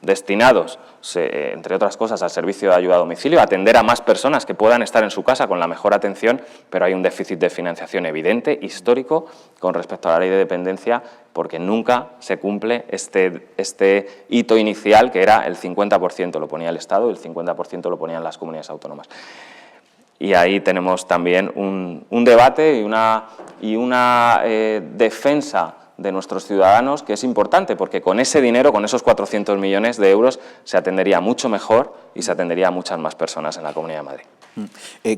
B: destinados, entre otras cosas, al servicio de ayuda a domicilio, a atender a más personas que puedan estar en su casa con la mejor atención, pero hay un déficit de financiación evidente, histórico, con respecto a la Ley de Dependencia, porque nunca se cumple este hito inicial, que era el 50% lo ponía el Estado y el 50% lo ponían las comunidades autónomas. Y ahí tenemos también un debate y una defensa de nuestros ciudadanos, que es importante, porque con ese dinero, con esos 400 millones de euros, se atendería mucho mejor y se atendería a muchas más personas en la Comunidad de Madrid.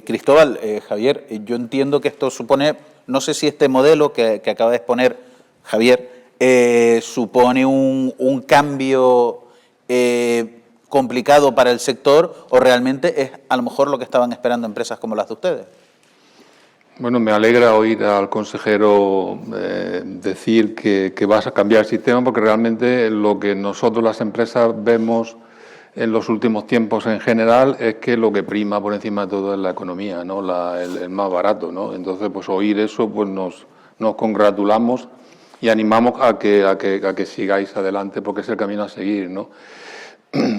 A: Cristóbal, Javier, yo entiendo que esto supone, no sé si este modelo que acaba de exponer Javier, supone un cambio complicado para el sector, o realmente es a lo mejor lo que estaban esperando empresas como las de ustedes.
C: Bueno, me alegra oír al consejero decir que vas a cambiar el sistema, porque realmente lo que nosotros, las empresas, vemos en los últimos tiempos en general es que lo que prima por encima de todo es la economía, ¿no? El más barato, ¿no? Entonces, pues oír eso, pues nos congratulamos y animamos a que sigáis adelante, porque es el camino a seguir, ¿no?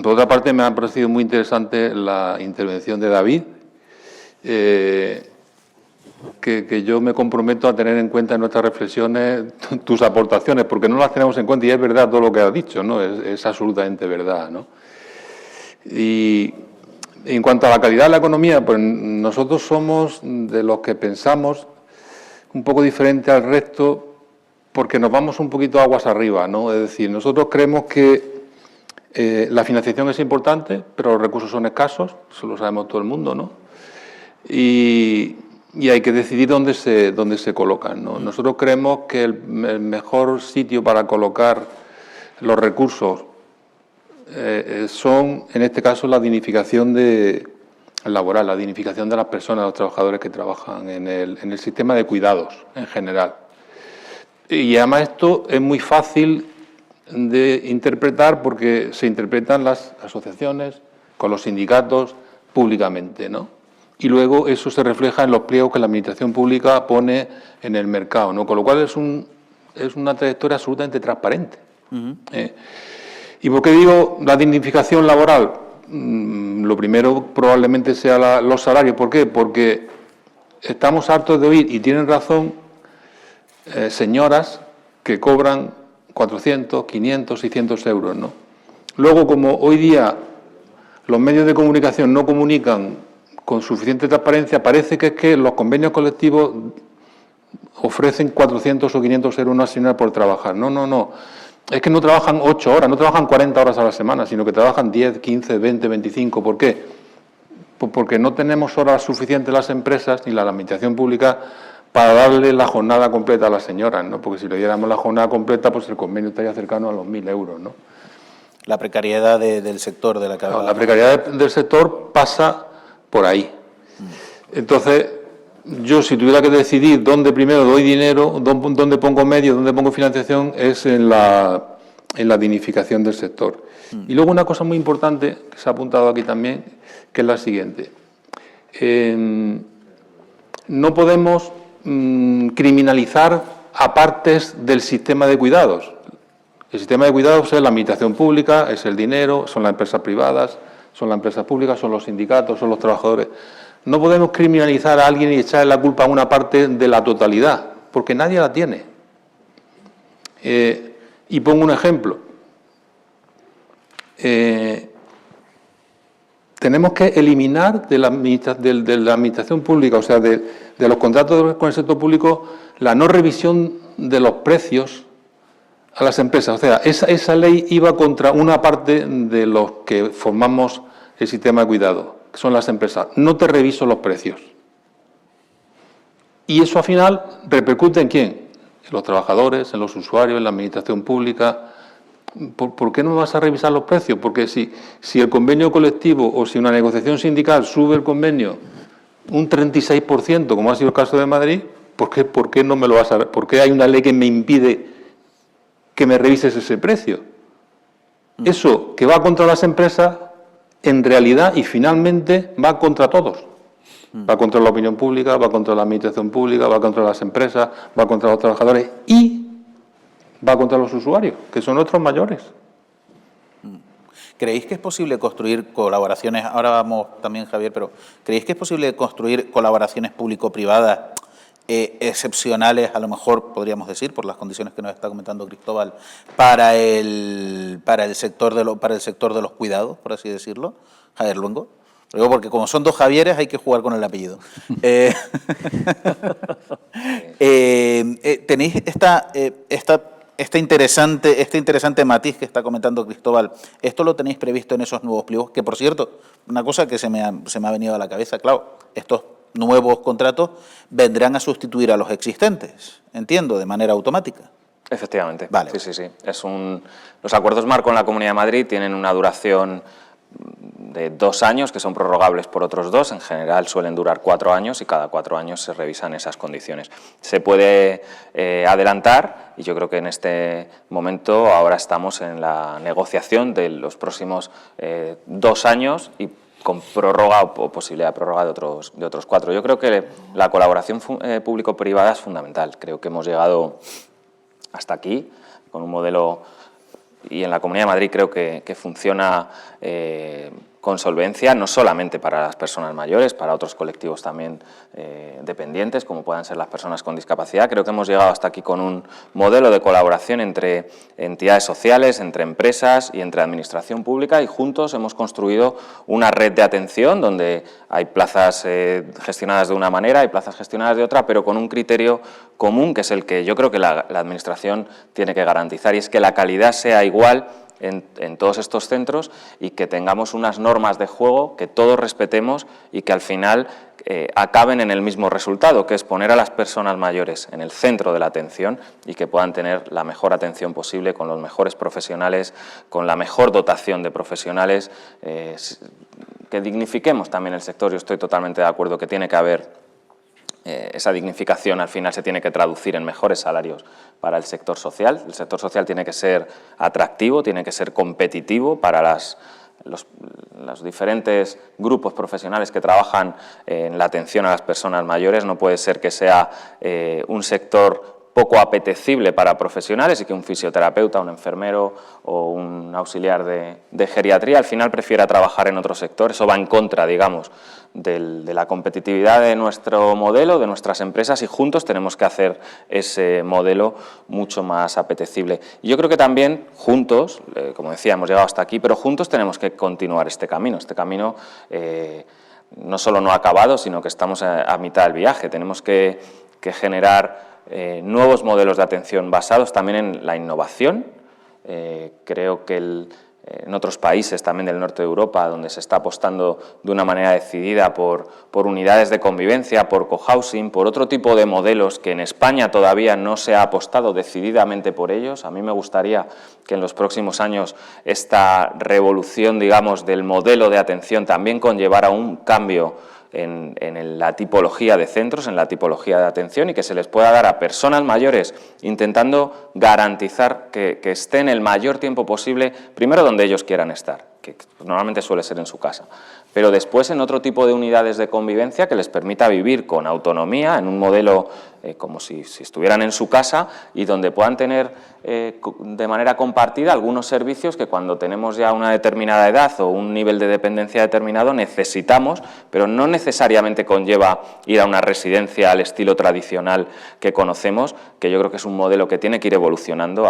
C: Por otra parte, me ha parecido muy interesante la intervención de David, que yo me comprometo a tener en cuenta en nuestras reflexiones tus aportaciones, porque no las tenemos en cuenta, y es verdad todo lo que has dicho, ¿no? Es absolutamente verdad, ¿no? Y en cuanto a la calidad de la economía, pues nosotros somos de los que pensamos un poco diferente al resto, porque nos vamos un poquito aguas arriba, ¿no? Es decir, nosotros creemos que la financiación es importante, pero los recursos son escasos, eso lo sabemos todo el mundo, ¿no? Y hay que decidir dónde se colocan, ¿no? Nosotros creemos que el mejor sitio para colocar los recursos son, en este caso, la dignificación laboral, la dignificación de las personas, los trabajadores que trabajan en el sistema de cuidados en general. Y además esto es muy fácil de interpretar, porque se interpretan las asociaciones con los sindicatos públicamente, ¿no? Y luego eso se refleja en los pliegos que la Administración Pública pone en el mercado, ¿no? Con lo cual es una trayectoria absolutamente transparente. ¿Y por qué digo la dignificación laboral? Lo primero probablemente sea los salarios. ¿Por qué? Porque estamos hartos de oír, y tienen razón, señoras que cobran 400, 500, 600 euros, ¿no? Luego, como hoy día los medios de comunicación no comunican con suficiente transparencia, parece que es que los convenios colectivos ofrecen 400 o 500 euros una señora por trabajar. No, no, no. Es que no trabajan 8 horas, no trabajan 40 horas a la semana, sino que trabajan 10, 15, 20, 25. ¿Por qué? Pues porque no tenemos horas suficientes las empresas ni la administración pública para darle la jornada completa a las señoras, ¿no? Porque si le diéramos la jornada completa, pues el convenio estaría cercano a los 1.000 euros, ¿no?
A: La precariedad del sector de la que hablaba.
C: La precariedad del sector pasa por ahí. Entonces, yo si tuviera que decidir dónde primero doy dinero, dónde pongo medios, dónde pongo financiación, es en la dignificación del sector. Y luego una cosa muy importante, que se ha apuntado aquí también, que es la siguiente. No podemos criminalizar a partes del sistema de cuidados. El sistema de cuidados es la administración pública, es el dinero, son las empresas privadas, son las empresas públicas, son los sindicatos, son los trabajadores. No podemos criminalizar a alguien y echarle la culpa a una parte de la totalidad, porque nadie la tiene. Y pongo un ejemplo. Tenemos que eliminar de la administración pública, o sea, de los contratos con el sector público, la no revisión de los precios a las empresas. O sea, esa ley iba contra una parte de los que formamos el sistema de cuidado, que son las empresas. No te reviso los precios. Y eso al final repercute ¿en quién? En los trabajadores, en los usuarios, en la administración pública. ¿Por qué no vas a revisar los precios? Porque si el convenio colectivo o si una negociación sindical sube el convenio un 36%, como ha sido el caso de Madrid, ¿por qué no me lo vas a? ¿Por qué hay una ley que me impide que me revises ese precio? Eso que va contra las empresas, en realidad y finalmente va contra todos. Va contra la opinión pública, va contra la administración pública, va contra las empresas, va contra los trabajadores y va contra los usuarios, que son nuestros mayores.
A: ¿Creéis que es posible construir colaboraciones? Ahora vamos también, Javier, pero ¿creéis que es posible construir colaboraciones público-privadas excepcionales, a lo mejor podríamos decir, por las condiciones que nos está comentando Cristóbal, para el sector de los cuidados, por así decirlo? Javier Luengo. Digo, porque como son dos Javieres hay que jugar con el apellido. Tenéis este interesante matiz que está comentando Cristóbal. ¿Esto lo tenéis previsto en esos nuevos pliegos? Que, por cierto, una cosa que se me ha venido a la cabeza, claro, estos nuevos contratos vendrán a sustituir a los existentes, entiendo, de manera automática.
B: Efectivamente.
A: Vale.
B: Sí. Los acuerdos marco en la Comunidad de Madrid tienen una duración de 2 años, que son prorrogables por otros 2, en general suelen durar 4 años y cada 4 años se revisan esas condiciones. Se puede adelantar y yo creo que en este momento ahora estamos en la negociación de los próximos 2 años y con prórroga o posibilidad de prórroga de otros 4. Yo creo que la colaboración público-privada es fundamental. Creo que hemos llegado hasta aquí con un modelo y en la Comunidad de Madrid creo que funciona con solvencia, no solamente para las personas mayores, para otros colectivos también dependientes, como puedan ser las personas con discapacidad. Creo que hemos llegado hasta aquí con un modelo de colaboración entre entidades sociales, entre empresas y entre administración pública, y juntos hemos construido una red de atención donde hay plazas gestionadas de una manera y plazas gestionadas de otra, pero con un criterio común, que es el que yo creo que la administración tiene que garantizar, y es que la calidad sea igual en todos estos centros y que tengamos unas normas de juego que todos respetemos y que al final acaben en el mismo resultado, que es poner a las personas mayores en el centro de la atención y que puedan tener la mejor atención posible con los mejores profesionales, con la mejor dotación de profesionales, que dignifiquemos también el sector. Yo estoy totalmente de acuerdo que tiene que haber esa dignificación, al final se tiene que traducir en mejores salarios para el sector social. El sector social tiene que ser atractivo, tiene que ser competitivo para los diferentes grupos profesionales que trabajan en la atención a las personas mayores. No puede ser que sea un sector poco apetecible para profesionales y que un fisioterapeuta, un enfermero o un auxiliar de geriatría al final prefiera trabajar en otro sector. Eso va en contra, digamos, de la competitividad de nuestro modelo, de nuestras empresas, y juntos tenemos que hacer ese modelo mucho más apetecible. Y yo creo que también juntos, como decía, hemos llegado hasta aquí, pero juntos tenemos que continuar este camino. Este camino no solo no ha acabado, sino que estamos a mitad del viaje. Tenemos que generar nuevos modelos de atención basados también en la innovación. Creo que en otros países también del norte de Europa, donde se está apostando de una manera decidida por unidades de convivencia, por cohousing, por otro tipo de modelos que en España todavía no se ha apostado decididamente por ellos. A mí me gustaría que en los próximos años esta revolución, digamos, del modelo de atención también conllevara un cambio en la tipología de centros, en la tipología de atención, y que se les pueda dar a personas mayores intentando garantizar que estén el mayor tiempo posible, primero donde ellos quieran estar, que normalmente suele ser en su casa, pero después en otro tipo de unidades de convivencia que les permita vivir con autonomía, en un modelo como si estuvieran en su casa, y donde puedan tener de manera compartida algunos servicios que cuando tenemos ya una determinada edad o un nivel de dependencia determinado necesitamos, pero no necesariamente conlleva ir a una residencia al estilo tradicional que conocemos, que yo creo que es un modelo que tiene que ir evolucionando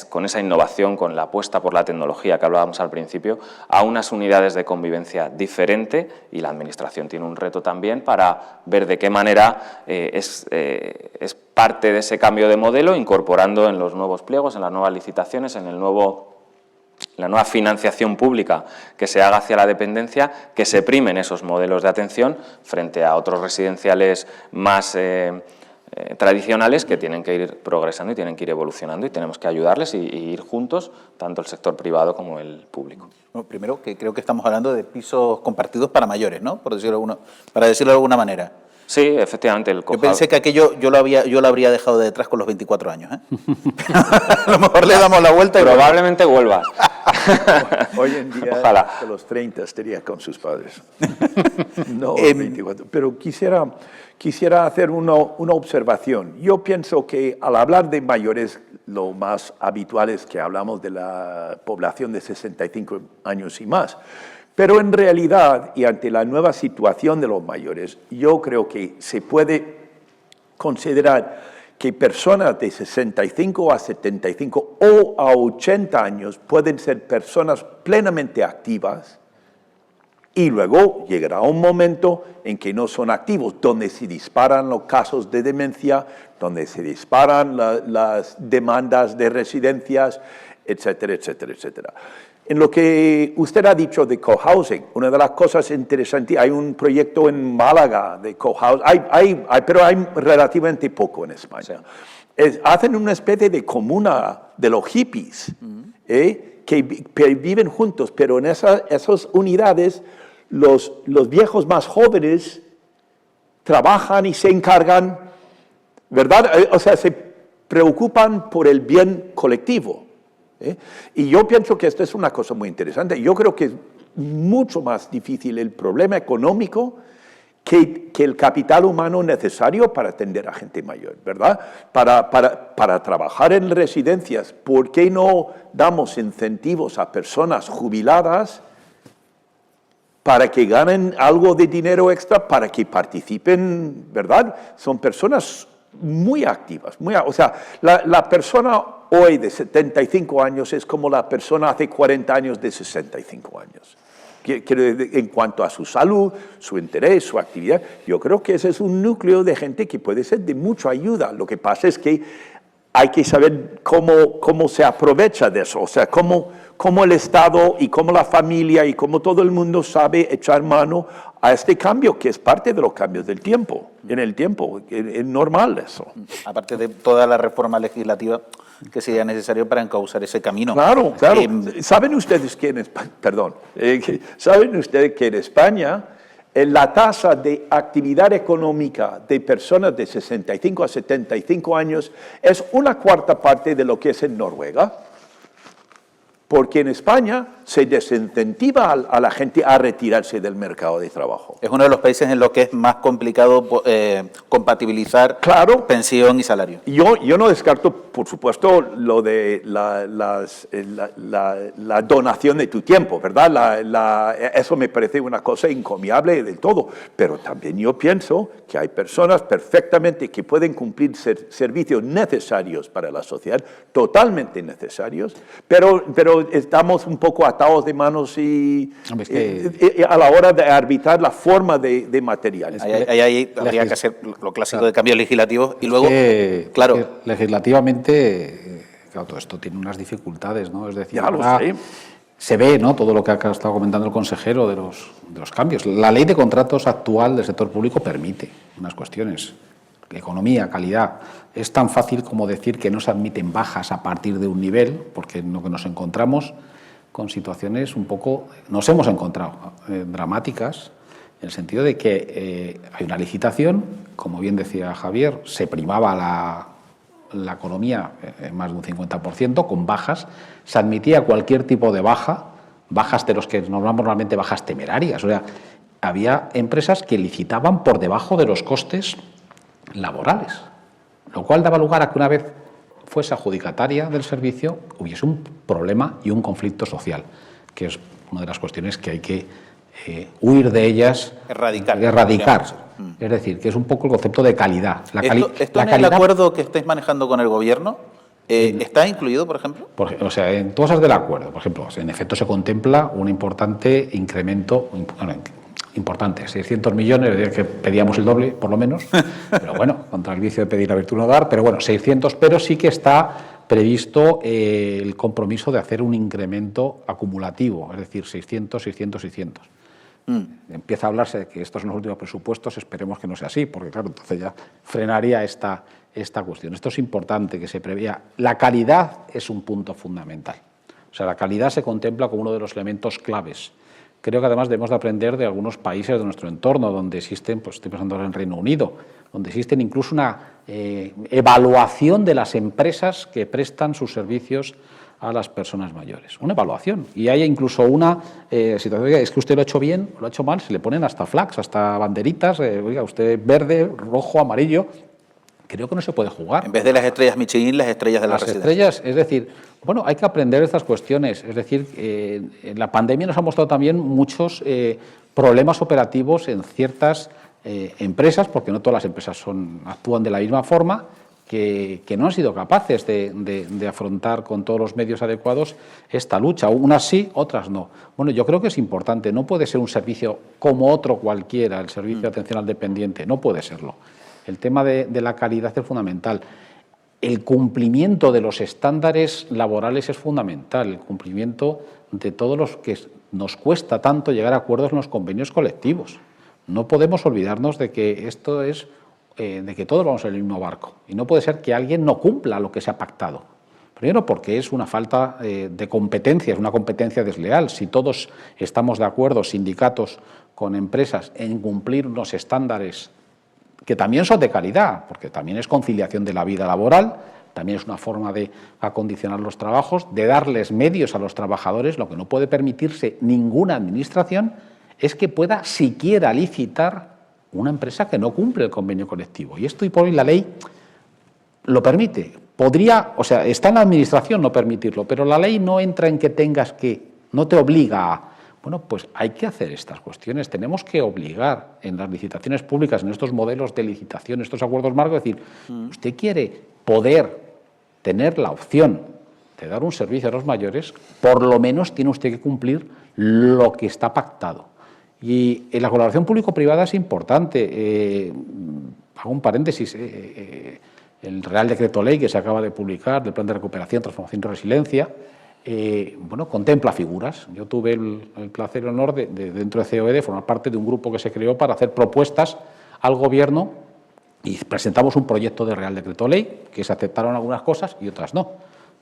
B: con esa innovación, con la apuesta por la tecnología que hablábamos al principio, a unas unidades de convivencia diferente, y la Administración tiene un reto también para ver de qué manera es parte de ese cambio de modelo, incorporando en los nuevos pliegos, en las nuevas licitaciones, en la nueva financiación pública que se haga hacia la dependencia, que se primen esos modelos de atención frente a otros residenciales más tradicionales que tienen que ir progresando y tienen que ir evolucionando, y tenemos que ayudarles y ir juntos, tanto el sector privado como el público.
A: Bueno, primero, que creo que estamos hablando de pisos compartidos para mayores, ¿no? Para decirlo de alguna manera.
B: Sí, efectivamente.
A: Yo pensé que aquello yo lo habría dejado de detrás con los 24 años. A lo mejor le damos la vuelta y
B: probablemente vuelva.
E: Hoy en día,
B: ojalá,
E: a los 30 estaría con sus padres. No, 24. Pero quisiera hacer una observación. Yo pienso que al hablar de mayores, lo más habitual es que hablamos de la población de 65 años y más. Pero en realidad, y ante la nueva situación de los mayores, yo creo que se puede considerar que personas de 65 a 75 o a 80 años pueden ser personas plenamente activas, y luego llegará un momento en que no son activos, donde se disparan los casos de demencia, donde se disparan las demandas de residencias, etcétera, etcétera, etcétera. En lo que usted ha dicho de cohousing, una de las cosas interesantes, hay un proyecto en Málaga de cohousing, pero hay relativamente poco en España. Sí. Hacen una especie de comuna de los hippies, que viven juntos, pero en esas unidades los viejos más jóvenes trabajan y se encargan, ¿verdad? O sea, se preocupan por el bien colectivo. Y yo pienso que esto es una cosa muy interesante. Yo creo que es mucho más difícil el problema económico que el capital humano necesario para atender a gente mayor, ¿verdad? Para trabajar en residencias, ¿por qué no damos incentivos a personas jubiladas para que ganen algo de dinero extra, para que participen, ¿verdad? Son personas muy activas. O sea, la persona hoy de 75 años es como la persona hace 40 años de 65 años. En cuanto a su salud, su interés, su actividad, yo creo que ese es un núcleo de gente que puede ser de mucha ayuda. Lo que pasa es que hay que saber cómo se aprovecha de eso, o sea, cómo el Estado y cómo la familia y cómo todo el mundo sabe echar mano a este cambio, que es parte de los cambios del tiempo, en el tiempo, es normal eso. Aparte de toda la reforma legislativa que sería necesario para encauzar ese camino. Claro, claro. ¿Saben ustedes que en España, ¿saben ustedes que en España la tasa de actividad económica de personas de 65 a 75 años es 1/4 parte de lo que es en Noruega? porque en España se desincentiva a la gente a retirarse del mercado de trabajo.
A: Es uno de los países en los que es más complicado compatibilizar
E: Claro.
A: pensión y salario.
E: Yo no descarto, por supuesto, lo de la donación de tu tiempo, ¿verdad? Eso me parece una cosa encomiable del todo, pero también yo pienso que hay personas perfectamente que pueden cumplir servicios necesarios para la sociedad, totalmente necesarios, pero estamos un poco atados de manos y a la hora de arbitrar la forma de materiales.
A: Ahí habría que hacer lo clásico de cambios legislativos y luego, claro,
D: legislativamente, claro, todo esto tiene unas dificultades, ¿no? Es decir,
E: Ya lo sé.
D: se ve, ¿no?, todo lo que ha estado comentando el consejero de los cambios. La ley de contratos actual del sector público permite unas cuestiones. Economía, calidad. Es tan fácil como decir que no se admiten bajas a partir de un nivel, porque en lo que nos encontramos con situaciones un poco, nos hemos encontrado dramáticas, en el sentido de que hay una licitación, como bien decía Javier, se primaba la economía en más de un 50%, con bajas, se admitía cualquier tipo de bajas de los que normalmente bajas temerarias. O sea, había empresas que licitaban por debajo de los costes laborales, lo cual daba lugar a que una vez fuese adjudicataria del servicio hubiese un problema y un conflicto social, que es una de las cuestiones que hay que huir de ellas, erradicar. Es decir, que es un poco el concepto de calidad.
A: ¿Esto en el acuerdo que estáis manejando con el Gobierno está incluido, por ejemplo?
D: O sea, en cosas del acuerdo, por ejemplo, en efecto se contempla un importante incremento, importante, 600 millones, es decir, que pedíamos el doble, por lo menos, pero bueno, contra el vicio de pedir la virtud no dar, pero bueno, 600, pero sí que está previsto el compromiso de hacer un incremento acumulativo, es decir, 600, 600, 600. Empieza a hablarse de que estos son los últimos presupuestos, esperemos que no sea así, porque claro, entonces ya frenaría esta cuestión. Esto es importante que se prevea. La calidad es un punto fundamental. O sea, la calidad se contempla como uno de los elementos claves. Creo que además debemos de aprender de algunos países de nuestro entorno, donde existen, pues estoy pensando ahora en Reino Unido, donde existen incluso una evaluación de las empresas que prestan sus servicios a las personas mayores. Una evaluación. Y hay incluso una situación, es que usted lo ha hecho bien, lo ha hecho mal, se le ponen hasta flags, hasta banderitas, oiga, usted verde, rojo, amarillo. Creo que no se puede jugar.
A: En vez de las estrellas Michelin, las estrellas de la residencia.
D: Las estrellas, es decir, bueno, hay que aprender estas cuestiones. Es decir, la pandemia nos ha mostrado también muchos problemas operativos en ciertas empresas, porque no todas las empresas actúan de la misma forma, que no han sido capaces de afrontar con todos los medios adecuados esta lucha. Unas sí, otras no. Bueno, yo creo que es importante. No puede ser un servicio como otro cualquiera, el servicio de atención al dependiente. No puede serlo. El tema de la calidad es fundamental. El cumplimiento de los estándares laborales es fundamental. El cumplimiento de todos los que nos cuesta tanto llegar a acuerdos en los convenios colectivos. No podemos olvidarnos de que esto es de que todos vamos en el mismo barco. Y no puede ser que alguien no cumpla lo que se ha pactado. Primero porque es una falta de competencia, es una competencia desleal. Si todos estamos de acuerdo, sindicatos con empresas, en cumplir unos estándares que también son de calidad, porque también es conciliación de la vida laboral, también es una forma de acondicionar los trabajos, de darles medios a los trabajadores. Lo que no puede permitirse ninguna administración es que pueda siquiera licitar una empresa que no cumple el convenio colectivo. Y esto, y por hoy, la ley lo permite. Podría, o sea, está en la administración no permitirlo, pero la ley no entra en que tengas que, no te obliga a. Bueno, pues hay que hacer estas cuestiones. Tenemos que obligar en las licitaciones públicas, en estos modelos de licitación, estos acuerdos marcos, es decir, usted quiere poder tener la opción de dar un servicio a los mayores, por lo menos tiene usted que cumplir lo que está pactado. Y en la colaboración público-privada es importante. Hago un paréntesis. El Real Decreto Ley que se acaba de publicar del Plan de Recuperación, Transformación y Resiliencia, bueno, contempla figuras. Yo tuve el placer y el honor de dentro de COED formar parte de un grupo que se creó para hacer propuestas al Gobierno y presentamos un proyecto de Real Decreto Ley que se aceptaron algunas cosas y otras no.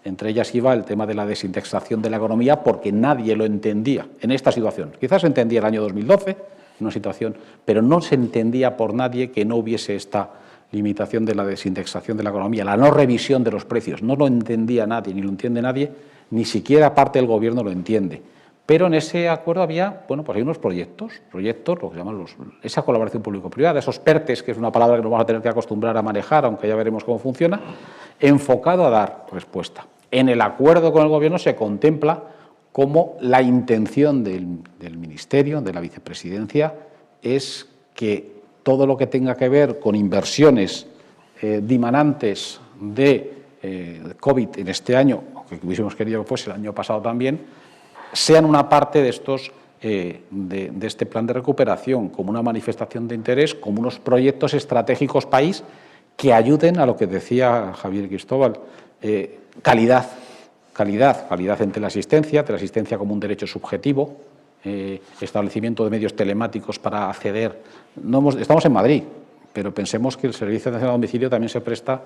D: Entre ellas iba el tema de la desindexación de la economía, porque nadie lo entendía en esta situación. Quizás se entendía el año 2012, una situación, pero no se entendía por nadie que no hubiese esta limitación de la desindexación de la economía, la no revisión de los precios. No lo entendía nadie, ni lo entiende nadie, ni siquiera parte del Gobierno lo entiende. Pero en ese acuerdo había, bueno, pues hay unos proyectos, lo que llaman esa colaboración público-privada, esos PERTES, que es una palabra que nos vamos a tener que acostumbrar a manejar, aunque ya veremos cómo funciona, enfocado a dar respuesta. En el acuerdo con el Gobierno se contempla como la intención del Ministerio, de la Vicepresidencia, es que todo lo que tenga que ver con inversiones dimanantes de COVID en este año, aunque hubiésemos querido que fuese el año pasado también, sean una parte de estos de este plan de recuperación, como una manifestación de interés, como unos proyectos estratégicos país que ayuden a lo que decía Javier Cristóbal, calidad entre la asistencia como un derecho subjetivo, establecimiento de medios telemáticos para acceder. Estamos en Madrid, pero pensemos que el Servicio de Atención a Domicilio también se presta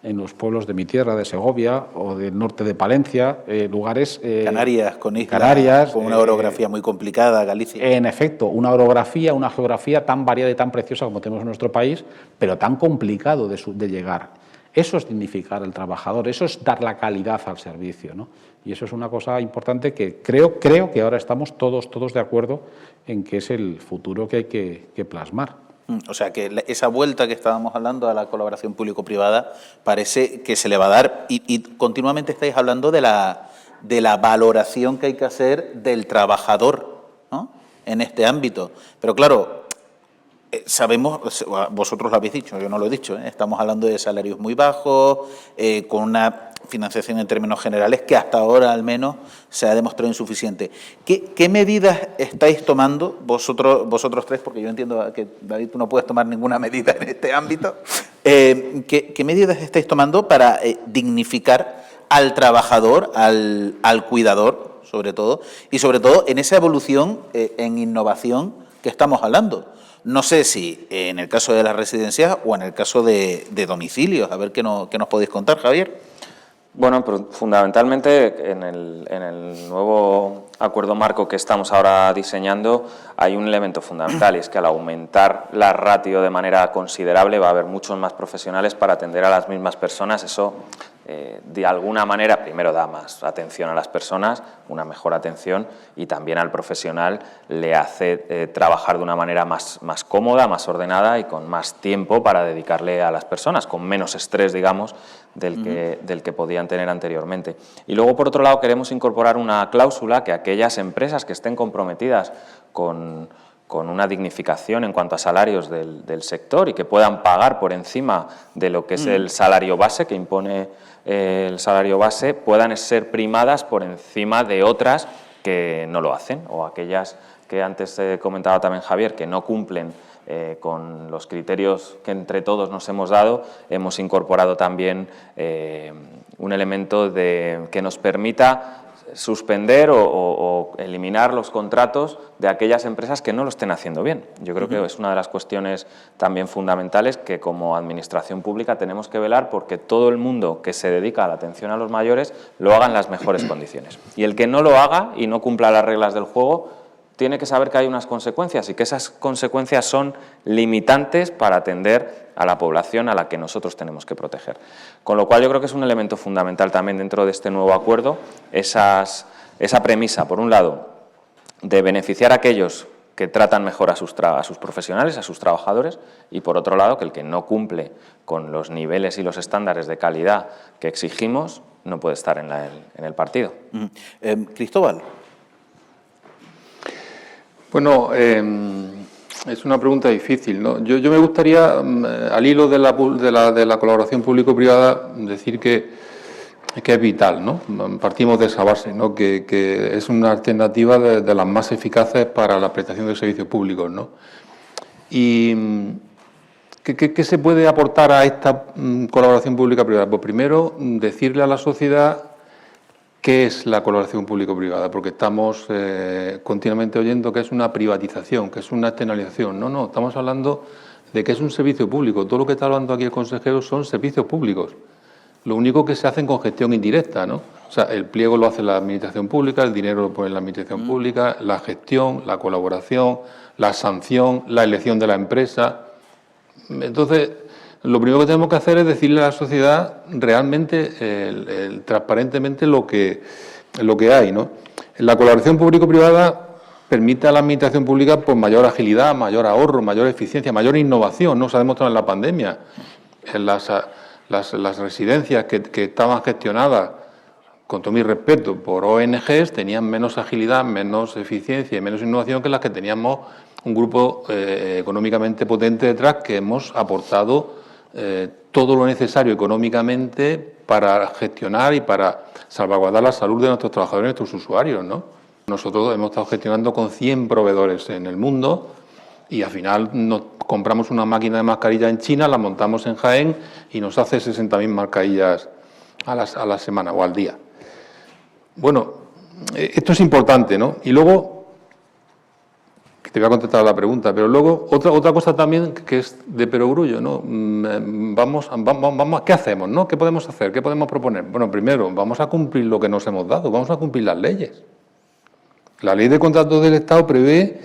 D: en los pueblos de mi tierra, de Segovia o del norte de Palencia, lugares...
A: Canarias, con islas,
D: Canarias,
A: con una orografía muy complicada, Galicia.
D: En efecto, una orografía, una geografía tan variada y tan preciosa como tenemos en nuestro país, pero tan complicado de llegar. Eso es dignificar al trabajador, eso es dar la calidad al servicio, ¿no? Y eso es una cosa importante que creo que ahora estamos todos de acuerdo en que es el futuro que hay que plasmar.
A: O sea, que esa vuelta que estábamos hablando a la colaboración público-privada parece que se le va a dar y continuamente estáis hablando de la valoración que hay que hacer del trabajador, ¿no?, en este ámbito. Pero claro, sabemos, vosotros lo habéis dicho, yo no lo he dicho, estamos hablando de salarios muy bajos, con una financiación en términos generales que hasta ahora al menos se ha demostrado insuficiente. ¿Qué medidas estáis tomando vosotros tres? Porque yo entiendo que, David, tú no puedes tomar ninguna medida en este ámbito. ¿Qué medidas estáis tomando para dignificar al trabajador, al cuidador, sobre todo, y sobre todo en esa evolución en innovación que estamos hablando? No sé si en el caso de las residencias o en el caso de domicilios. A ver qué nos podéis contar, Javier.
B: Bueno, pero fundamentalmente en el nuevo acuerdo marco que estamos ahora diseñando hay un elemento fundamental, y es que al aumentar la ratio de manera considerable va a haber muchos más profesionales para atender a las mismas personas. Eso, de alguna manera, primero da más atención a las personas, una mejor atención, y también al profesional le hace trabajar de una manera más cómoda, más ordenada y con más tiempo para dedicarle a las personas, con menos estrés, digamos, del que podían tener anteriormente. Y luego, por otro lado, queremos incorporar una cláusula que aquellas empresas que estén comprometidas con una dignificación en cuanto a salarios del sector y que puedan pagar por encima de lo que es el salario base, que impone el salario base, puedan ser primadas por encima de otras que no lo hacen, o aquellas que antes comentaba también Javier, que no cumplen con los criterios que entre todos nos hemos dado. Hemos incorporado también un elemento que nos permita suspender o eliminar los contratos de aquellas empresas que no lo estén haciendo bien. Yo creo que es una de las cuestiones también fundamentales que como administración pública tenemos que velar porque todo el mundo que se dedica a la atención a los mayores lo haga en las mejores condiciones. Y el que no lo haga y no cumpla las reglas del juego tiene que saber que hay unas consecuencias y que esas consecuencias son limitantes para atender a la población a la que nosotros tenemos que proteger. Con lo cual yo creo que es un elemento fundamental también dentro de este nuevo acuerdo, esa premisa, por un lado, de beneficiar a aquellos que tratan mejor a sus profesionales, a sus trabajadores, y por otro lado, que el que no cumple con los niveles y los estándares de calidad que exigimos no puede estar en el partido.
A: Cristóbal.
C: Bueno, es una pregunta difícil, ¿no? Yo me gustaría, al hilo de la colaboración público-privada, decir que es vital, ¿no? Partimos de esa base, ¿no? Que es una alternativa de las más eficaces para la prestación de servicios públicos, ¿no? Y ¿qué se puede aportar a esta colaboración pública-privada? Pues primero, decirle a la sociedad ¿qué es la colaboración público-privada? Porque estamos continuamente oyendo que es una privatización, que es una externalización. No, estamos hablando de que es un servicio público. Todo lo que está hablando aquí el consejero son servicios públicos. Lo único que se hacen con gestión indirecta, ¿no? O sea, el pliego lo hace la administración pública, el dinero lo pone la administración pública, la gestión, la colaboración, la sanción, la elección de la empresa. Entonces, lo primero que tenemos que hacer es decirle a la sociedad realmente, transparentemente, lo que hay, ¿no? La colaboración público-privada permite a la administración pública pues, mayor agilidad, mayor ahorro, mayor eficiencia, mayor innovación, ¿no? Se ha demostrado en la pandemia. En las residencias que estaban gestionadas, con todo mi respeto, por ONGs, tenían menos agilidad, menos eficiencia y menos innovación que las que teníamos un grupo económicamente potente detrás, que hemos aportado todo lo necesario económicamente para gestionar y para salvaguardar la salud de nuestros trabajadores y nuestros usuarios, ¿no? Nosotros hemos estado gestionando con 100 proveedores en el mundo y al final nos compramos una máquina de mascarilla en China, la montamos en Jaén y nos hace 60.000 mascarillas a la semana o al día. Bueno, esto es importante, ¿no? Y luego, te voy a contestar a la pregunta, pero luego otra cosa también que es de perogrullo, ¿no? Vamos, ¿qué hacemos, no? ¿Qué podemos hacer? ¿Qué podemos proponer? Bueno, primero, vamos a cumplir lo que nos hemos dado, vamos a cumplir las leyes. La Ley de Contratos del Estado prevé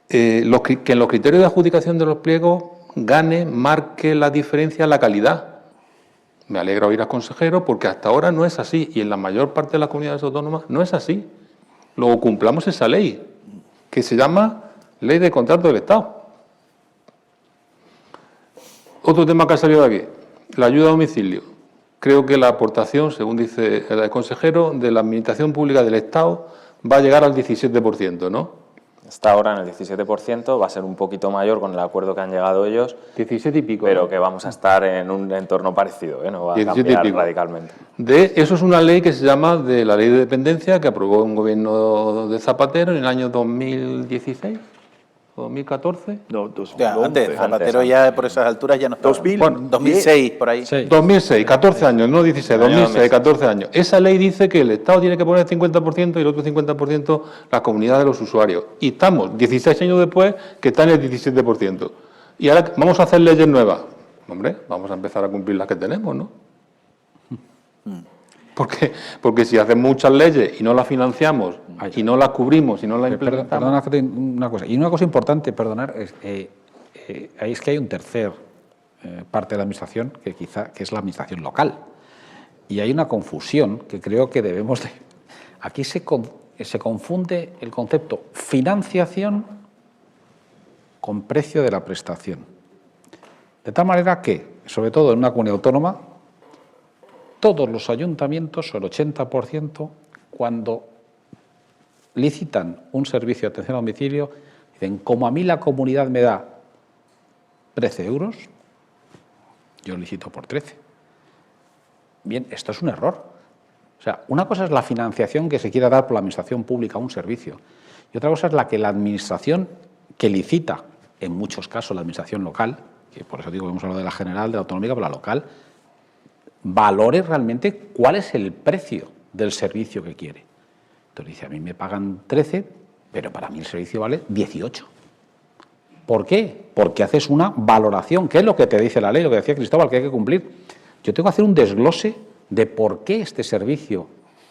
C: que en los criterios de adjudicación de los pliegos marque la diferencia la calidad. Me alegra oír al consejero porque hasta ahora no es así y en la mayor parte de las comunidades autónomas no es así. Luego cumplamos esa ley, que se llama Ley de Contratos del Estado. Otro tema que ha salido de aquí, la ayuda a domicilio. Creo que la aportación, según dice el consejero, de la Administración Pública del Estado va a llegar al 17%, ¿no?
B: Está ahora en el 17%, va a ser un poquito mayor con el acuerdo que han llegado ellos.
C: 17 y pico.
B: Pero que vamos a estar en un entorno parecido, ¿eh? No va a cambiar radicalmente.
C: Eso es una ley que se llama de la Ley de Dependencia, que aprobó un gobierno de Zapatero en el año 2016 o 2014.
E: No, 2011.
A: Ya, antes, Zapatero ya por esas alturas ya no estaba. 2006, por ahí.
D: Sí.
C: 2006, 14 años, no 16,
B: Año
C: 2006, 14 años. Esa ley dice que el Estado tiene que poner el 50% y el otro 50% la comunidad de los usuarios. Y estamos 16 años después que está en el 17%. Y ahora vamos a hacer leyes nuevas. Hombre, vamos a empezar a cumplir las que tenemos, ¿no? Porque si hacemos muchas leyes y no las financiamos, y no las cubrimos, y no las implementamos...
D: Perdona una cosa. Y una cosa importante, perdonar, es que hay un tercer parte de la administración que es la administración local. Y hay una confusión que creo que debemos de... Aquí se confunde el concepto financiación con precio de la prestación. De tal manera que, sobre todo en una comunidad autónoma, todos los ayuntamientos, o el 80%, cuando licitan un servicio de atención a domicilio, dicen, como a mí la comunidad me da 13 euros, yo licito por 13. Bien, esto es un error. O sea, una cosa es la financiación que se quiera dar por la administración pública a un servicio, y otra cosa es la que la administración que licita, en muchos casos la administración local, que por eso digo que hemos hablado de la general, de la autonómica, pero la local, valore realmente cuál es el precio del servicio que quiere. Entonces dice, a mí me pagan 13, pero para mí el servicio vale 18. ¿Por qué? Porque haces una valoración, que es lo que te dice la ley, lo que decía Cristóbal, que hay que cumplir. Yo tengo que hacer un desglose de por qué este servicio,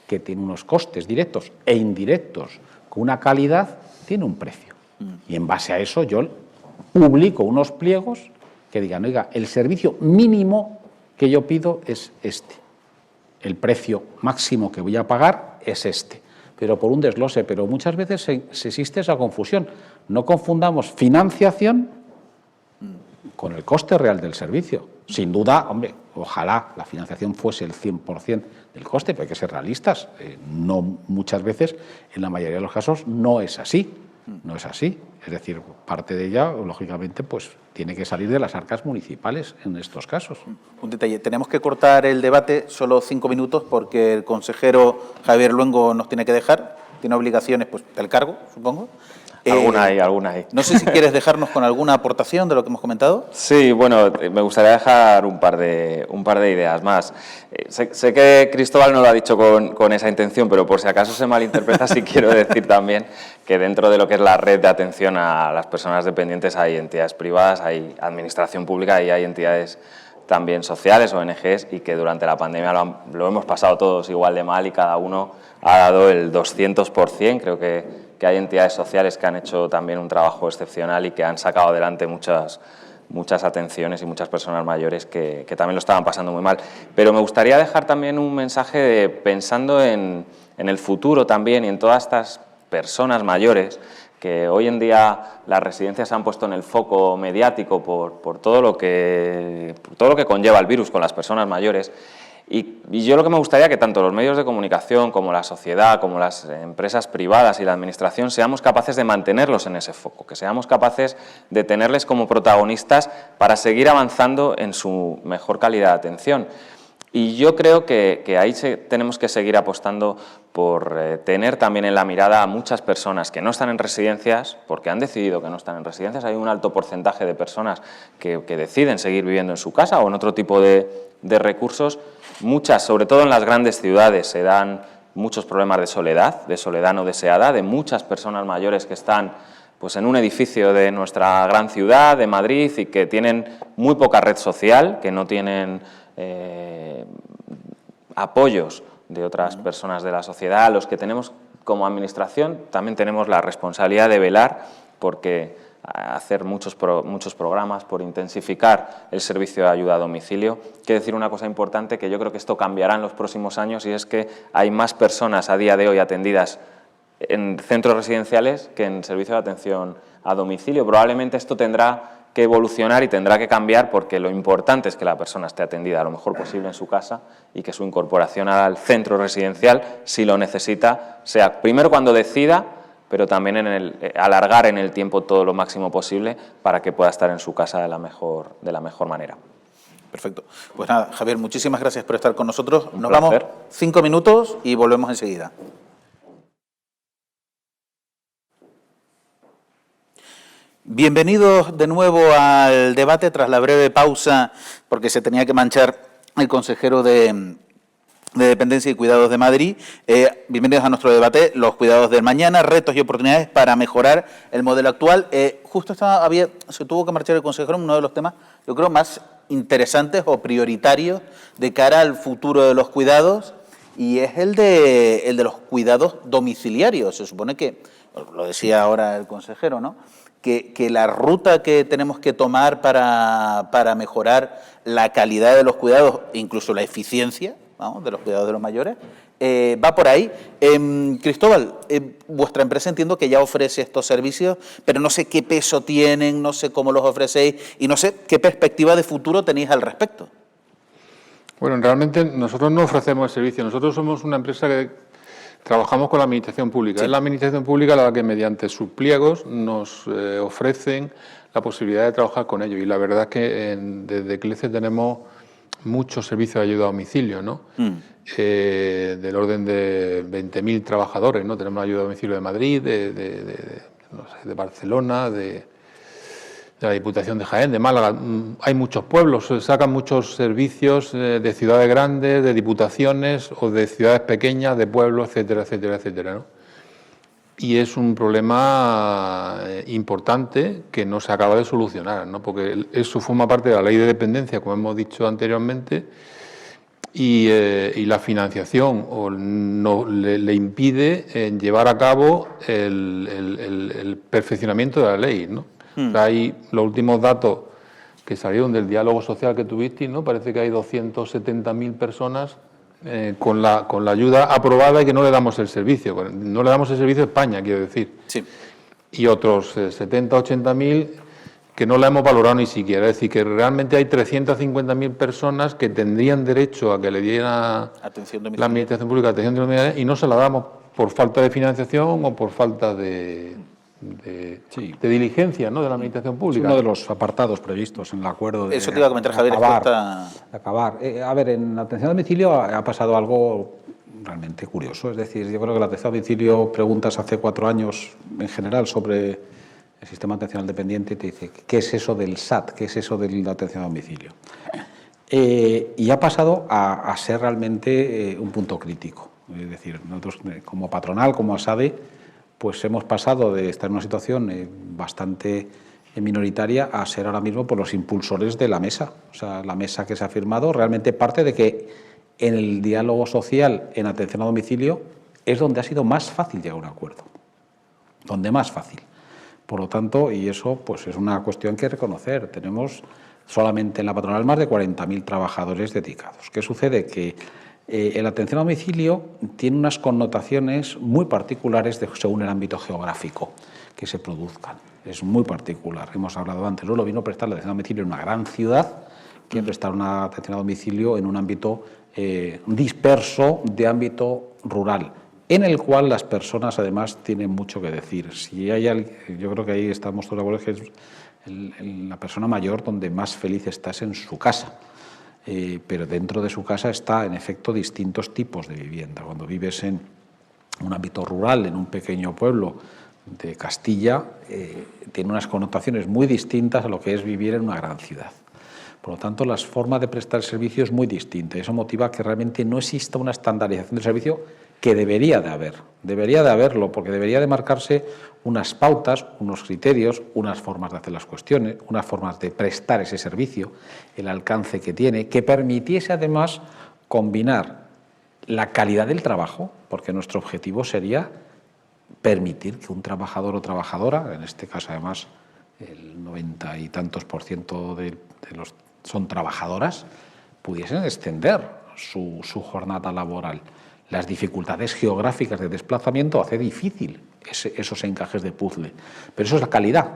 D: que tiene unos costes directos e indirectos, con una calidad, tiene un precio. Y en base a eso yo publico unos pliegos que digan, oiga, el servicio mínimo que yo pido es este. El precio máximo que voy a pagar es este. Pero por un desglose, pero muchas veces existe esa confusión. No confundamos financiación con el coste real del servicio. Sin duda, hombre, ojalá la financiación fuese el 100% del coste, pero hay que ser realistas. No muchas veces, en la mayoría de los casos, no es así. No es así. Es decir, parte de ella, lógicamente, pues tiene que salir de las arcas municipales en estos casos.
A: Un detalle, tenemos que cortar el debate, solo 5 minutos, porque el consejero Javier Luengo nos tiene que dejar, tiene obligaciones pues del cargo, supongo.
B: Alguna hay.
A: No sé si quieres dejarnos con alguna aportación de lo que hemos comentado.
B: Sí, bueno, me gustaría dejar un par de ideas más. Sé que Cristóbal no lo ha dicho con esa intención, pero por si acaso se malinterpreta, sí quiero decir también que dentro de lo que es la red de atención a las personas dependientes hay entidades privadas, hay administración pública y hay entidades también sociales, ONGs, y que durante la pandemia lo hemos pasado todos igual de mal y cada uno ha dado el 200%. Creo que hay entidades sociales que han hecho también un trabajo excepcional y que han sacado adelante muchas muchas atenciones y muchas personas mayores que también lo estaban pasando muy mal. Pero me gustaría dejar también un mensaje pensando en el futuro también y en todas estas personas mayores que hoy en día las residencias se han puesto en el foco mediático por todo lo que conlleva el virus con las personas mayores. Y yo lo que me gustaría que tanto los medios de comunicación como la sociedad, como las empresas privadas y la administración seamos capaces de mantenerlos en ese foco, que seamos capaces de tenerles como protagonistas para seguir avanzando en su mejor calidad de atención. Y yo creo que ahí tenemos que seguir apostando por tener también en la mirada a muchas personas que no están en residencias, porque han decidido que no están en residencias. Hay un alto porcentaje de personas que deciden seguir viviendo en su casa o en otro tipo de recursos. Muchas, sobre todo en las grandes ciudades, se dan muchos problemas de soledad no deseada, de muchas personas mayores que están pues, en un edificio de nuestra gran ciudad, de Madrid, y que tienen muy poca red social, que no tienen apoyos de otras personas de la sociedad. Los que tenemos como administración también tenemos la responsabilidad de velar porque hacer muchos programas por intensificar el servicio de ayuda a domicilio. Quiero decir una cosa importante, que yo creo que esto cambiará en los próximos años, y es que hay más personas a día de hoy atendidas en centros residenciales que en servicio de atención a domicilio. Probablemente esto tendrá que evolucionar y tendrá que cambiar, porque lo importante es que la persona esté atendida lo mejor posible en su casa y que su incorporación al centro residencial, si lo necesita, sea primero cuando decida, pero también alargar en el tiempo todo lo máximo posible para que pueda estar en su casa de la mejor manera.
A: Perfecto. Pues nada, Javier, muchísimas gracias por estar con nosotros.
B: Un
A: Nos
B: placer.
A: vamos 5 minutos y volvemos enseguida. Bienvenidos de nuevo al debate tras la breve pausa, porque se tenía que manchar el consejero de Dependencia y Cuidados de Madrid. Bienvenidos a nuestro debate, los cuidados del mañana, retos y oportunidades para mejorar el modelo actual. Justo se tuvo que marchar el consejero en uno de los temas, yo creo, más interesantes o prioritarios de cara al futuro de los cuidados, y es el de los cuidados domiciliarios. Se supone que, lo decía ahora el consejero, ¿no?, que la ruta que tenemos que tomar para mejorar la calidad de los cuidados, incluso la eficiencia, ¿vamos?, de los cuidados de los mayores, va por ahí. Cristóbal, vuestra empresa entiendo que ya ofrece estos servicios, pero no sé qué peso tienen, no sé cómo los ofrecéis y no sé qué perspectiva de futuro tenéis al respecto.
C: Bueno, realmente nosotros no ofrecemos el servicio, nosotros somos una empresa que trabajamos con la Administración Pública.
A: Sí.
C: Es la Administración Pública la que mediante sus pliegos nos ofrecen la posibilidad de trabajar con ellos, y la verdad es que desde CLECE tenemos muchos servicios de ayuda a domicilio, ¿no? Del orden de 20.000 trabajadores, ¿no? Tenemos ayuda a domicilio de Madrid, de Barcelona, de la Diputación de Jaén, de Málaga. Hay muchos pueblos, se sacan muchos servicios de ciudades grandes, de diputaciones o de ciudades pequeñas, de pueblos, etcétera, etcétera, etcétera, ¿no? Y es un problema importante que no se acaba de solucionar, ¿no? Porque eso forma parte de la ley de dependencia, como hemos dicho anteriormente, y la financiación le impide llevar a cabo el perfeccionamiento de la ley, ¿no? O sea, hay los últimos datos que salieron del diálogo social que tuvisteis, ¿no? Parece que hay 270.000 personas con la ayuda aprobada y que no le damos el servicio. No le damos el servicio a España, quiero decir.
A: Sí.
C: Y otros 70, 80.000 que no la hemos valorado ni siquiera. Es decir, que realmente hay 350.000 personas que tendrían derecho a que le diera la Administración Pública atención domiciliaria y no se la damos por falta de financiación o por falta de diligencia, ¿no?, de la Administración Pública.
D: Es uno de los apartados previstos en el acuerdo de
A: Eso te iba a comentar, Javier.
D: acabar. A ver, en la atención a domicilio ha pasado algo realmente curioso. Es decir, yo creo que la atención a domicilio, preguntas hace 4 años en general sobre el sistema de atención al dependiente y te dice, ¿qué es eso del SAT? ¿Qué es eso de la atención a domicilio? Y ha pasado a ser realmente un punto crítico. Es decir, nosotros como patronal, como ASADE, pues hemos pasado de estar en una situación bastante minoritaria a ser ahora mismo por los impulsores de la mesa. O sea, la mesa que se ha firmado realmente parte de que en el diálogo social en atención a domicilio es donde ha sido más fácil llegar a un acuerdo. Donde más fácil. Por lo tanto, y eso pues es una cuestión que reconocer, tenemos solamente en la patronal más de 40.000 trabajadores dedicados. ¿Qué sucede? Que la atención a domicilio tiene unas connotaciones muy particulares según el ámbito geográfico que se produzcan. Es muy particular. Hemos hablado antes, no es lo mismo prestar la atención a domicilio en una gran ciudad que prestar una atención a domicilio en un ámbito disperso de ámbito rural, en el cual las personas además tienen mucho que decir. Si hay alguien, yo creo que ahí estamos todos de acuerdo, que es la persona mayor donde más feliz está es en su casa. Pero dentro de su casa está, en efecto, distintos tipos de vivienda. Cuando vives en un ámbito rural, en un pequeño pueblo de Castilla, tiene unas connotaciones muy distintas a lo que es vivir en una gran ciudad. Por lo tanto, las formas de prestar el servicio es muy distinta. Eso motiva que realmente no exista una estandarización del servicio que debería de haber. Debería de haberlo, porque debería de marcarse unas pautas, unos criterios, unas formas de hacer las cuestiones, unas formas de prestar ese servicio, el alcance que tiene, que permitiese además combinar la calidad del trabajo, porque nuestro objetivo sería permitir que un trabajador o trabajadora, en este caso además el 90 y tantos % de los son trabajadoras, pudiesen extender su jornada laboral. Las dificultades geográficas de desplazamiento hace difícil esos encajes de puzzle. Pero eso es la calidad.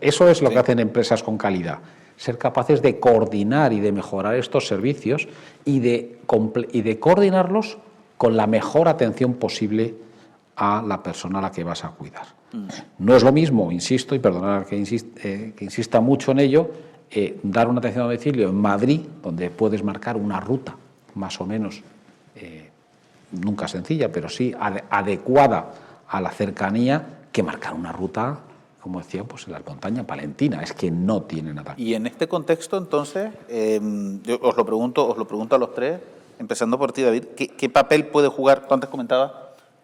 D: Eso es lo que hacen empresas con calidad. Ser capaces de coordinar y de mejorar estos servicios y de coordinarlos con la mejor atención posible a la persona a la que vas a cuidar. No es lo mismo, insisto, y perdonad que insista mucho en ello, dar una atención a domicilio en Madrid, donde puedes marcar una ruta más o menos, nunca sencilla, pero sí adecuada a la cercanía, que marcar una ruta, como decía, pues en las montañas palentinas. Es que no tiene nada.
A: Y en este contexto, entonces, yo os lo pregunto a los tres, empezando por ti, David, ¿qué papel puede jugar? Tú antes comentabas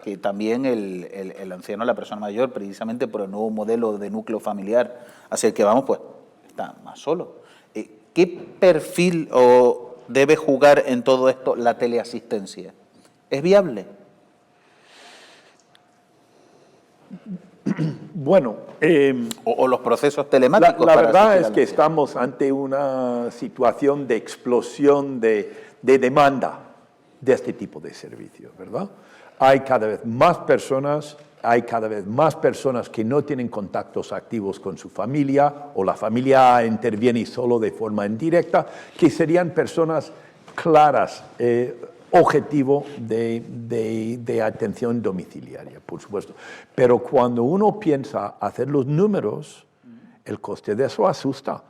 A: que también el anciano, la persona mayor, precisamente por el nuevo modelo de núcleo familiar hacia el que vamos, pues está más solo. ¿Qué perfil debe jugar en todo esto la teleasistencia? ¿Es viable?
E: Bueno,
A: o los procesos telemáticos.
E: La verdad es que estamos ante una situación de explosión de demanda de este tipo de servicios, ¿verdad? Hay cada vez más personas que no tienen contactos activos con su familia, o la familia interviene solo de forma indirecta, que serían personas claras, objetivo de atención domiciliaria, por supuesto. Pero cuando uno piensa hacer los números, el coste de eso asusta.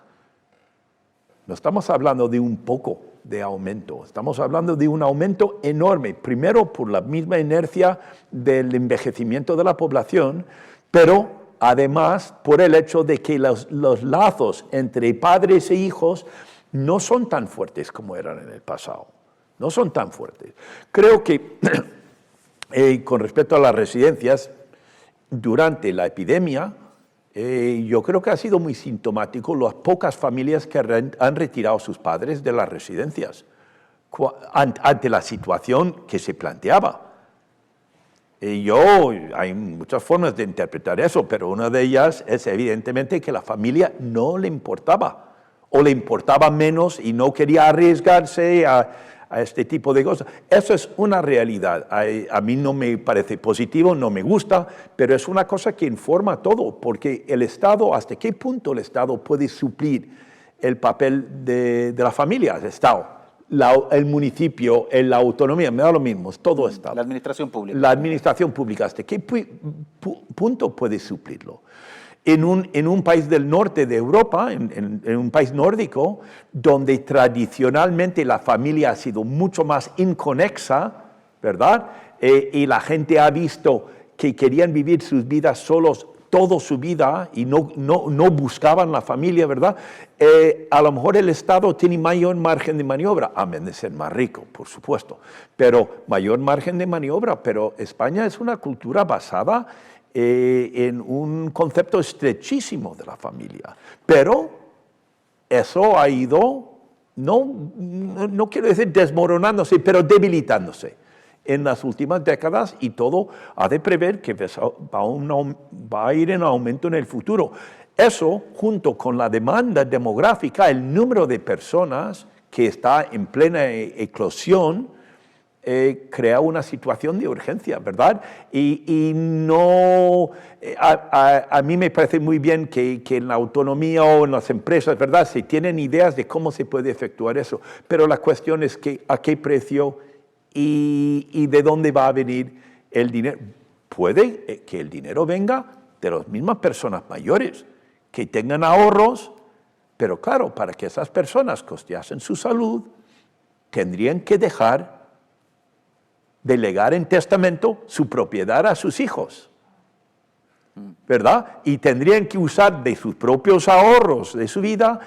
E: No estamos hablando de un poco de aumento, estamos hablando de un aumento enorme, primero por la misma inercia del envejecimiento de la población, pero además por el hecho de que los lazos entre padres e hijos no son tan fuertes como eran en el pasado. No son tan fuertes. Creo que, con respecto a las residencias, durante la epidemia, yo creo que ha sido muy sintomático las pocas familias que han retirado a sus padres de las residencias ante la situación que se planteaba. Hay muchas formas de interpretar eso, pero una de ellas es evidentemente que la familia no le importaba, o le importaba menos y no quería arriesgarse a este tipo de cosas. Eso es una realidad. A mí no me parece positivo, no me gusta, pero es una cosa que informa todo, porque el Estado, ¿hasta qué punto el Estado puede suplir el papel de la familia? El Estado, el municipio, la autonomía, me da lo mismo, es todo Estado.
A: La administración pública.
E: La administración pública, ¿hasta qué punto puede suplirlo? En un país del norte de Europa, en un país nórdico, donde tradicionalmente la familia ha sido mucho más inconexa, ¿verdad? Y la gente ha visto que querían vivir sus vidas solos toda su vida y no buscaban la familia, ¿verdad? A lo mejor el Estado tiene mayor margen de maniobra, a menos de ser más rico, por supuesto, pero mayor margen de maniobra. Pero España es una cultura basada en un concepto estrechísimo de la familia. Pero eso ha ido, no quiero decir desmoronándose, pero debilitándose. en las últimas décadas y todo ha de prever que va a ir en aumento en el futuro. Eso, junto con la demanda demográfica, el número de personas que está en plena eclosión, crea una situación de urgencia, ¿verdad? Y no, a mí me parece muy bien que en la autonomía o en las empresas, ¿verdad?, se tienen ideas de cómo se puede efectuar eso, pero la cuestión es que a qué precio y de dónde va a venir el dinero. Puede que el dinero venga de las mismas personas mayores, que tengan ahorros, pero claro, para que esas personas costeasen su salud, tendrían que delegar en testamento su propiedad a sus hijos, ¿verdad? Y tendrían que usar de sus propios ahorros de su vida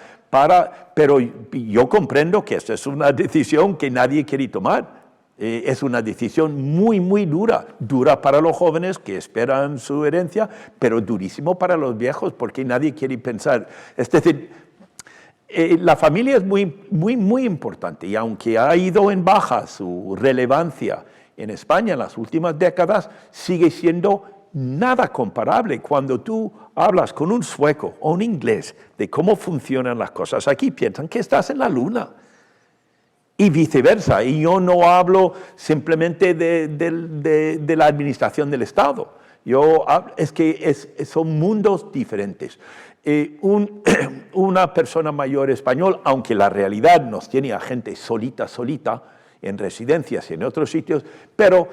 E: pero yo comprendo que esta es una decisión que nadie quiere tomar. Es una decisión muy, muy dura para los jóvenes que esperan su herencia, pero durísimo para los viejos porque nadie quiere pensar. Es decir, la familia es muy, muy, muy importante y aunque ha ido en baja su relevancia en España en las últimas décadas, sigue siendo nada comparable. Cuando tú hablas con un sueco o un inglés de cómo funcionan las cosas aquí, piensan que estás en la luna. Y viceversa. Y yo no hablo simplemente de la administración del Estado. Es que son mundos diferentes. Una persona mayor español, aunque la realidad nos tiene a gente solita, en residencias y en otros sitios, pero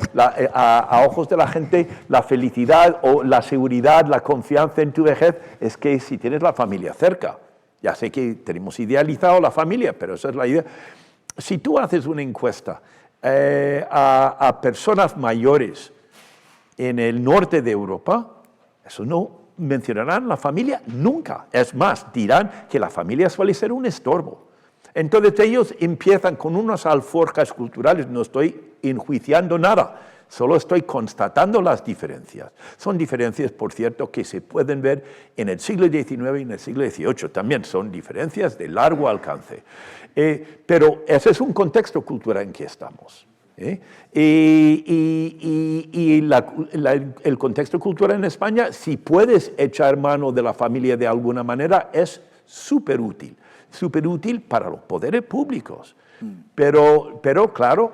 E: a ojos de la gente la felicidad o la seguridad, la confianza en tu vejez es que si tienes la familia cerca. Ya sé que tenemos idealizado la familia, pero esa es la idea. Si tú haces una encuesta a personas mayores en el norte de Europa, eso no mencionarán la familia nunca. Es más, dirán que la familia suele ser un estorbo. Entonces ellos empiezan con unas alforjas culturales, no estoy enjuiciando nada, solo estoy constatando las diferencias. Son diferencias, por cierto, que se pueden ver en el siglo XIX y en el siglo XVIII. También son diferencias de largo alcance. Pero ese es un contexto cultural en que estamos. Y el contexto cultural en España, si puedes echar mano de la familia de alguna manera, es súper útil para los poderes públicos. Pero claro,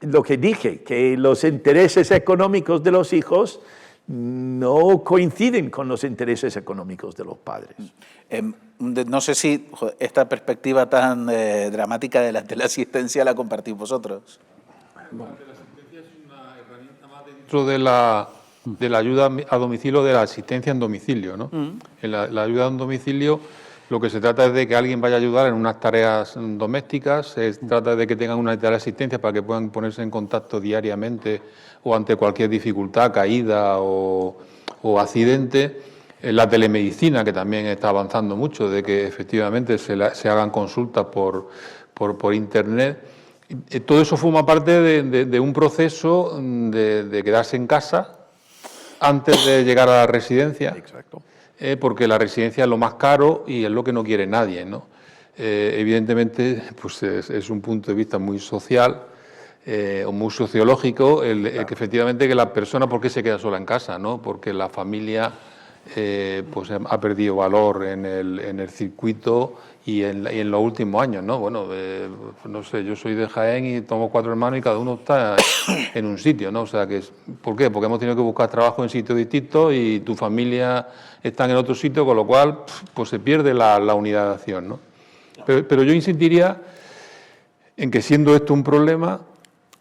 E: lo que dije, que los intereses económicos de los hijos no coinciden con los intereses económicos de los padres.
A: No sé si esta perspectiva tan dramática de la asistencia la compartís vosotros.
C: Bueno, la asistencia es una herramienta más dentro de la ayuda a domicilio, de la asistencia en domicilio, ¿no? En la ayuda en domicilio lo que se trata es de que alguien vaya a ayudar en unas tareas domésticas, se trata de que tengan una tarea de asistencia para que puedan ponerse en contacto diariamente o ante cualquier dificultad, caída o accidente. La telemedicina, que también está avanzando mucho, de que efectivamente se hagan consultas por Internet. Todo eso forma parte de un proceso de quedarse en casa antes de llegar a la residencia.
E: Exacto.
C: Porque la residencia es lo más caro y es lo que no quiere nadie, ¿no? Evidentemente, pues es un punto de vista muy social o muy sociológico que efectivamente que la persona, ¿por qué se queda sola en casa?, ¿no? Porque la familia pues ha perdido valor en el circuito y en los últimos años, ¿no? Bueno, no sé, yo soy de Jaén y tengo 4 hermanos y cada uno está en un sitio, ¿no? O sea, ¿por qué? Porque hemos tenido que buscar trabajo en sitios distintos y tu familia está en otro sitio, con lo cual pues se pierde la unidad de acción, ¿no? Pero yo insistiría en que, siendo esto un problema,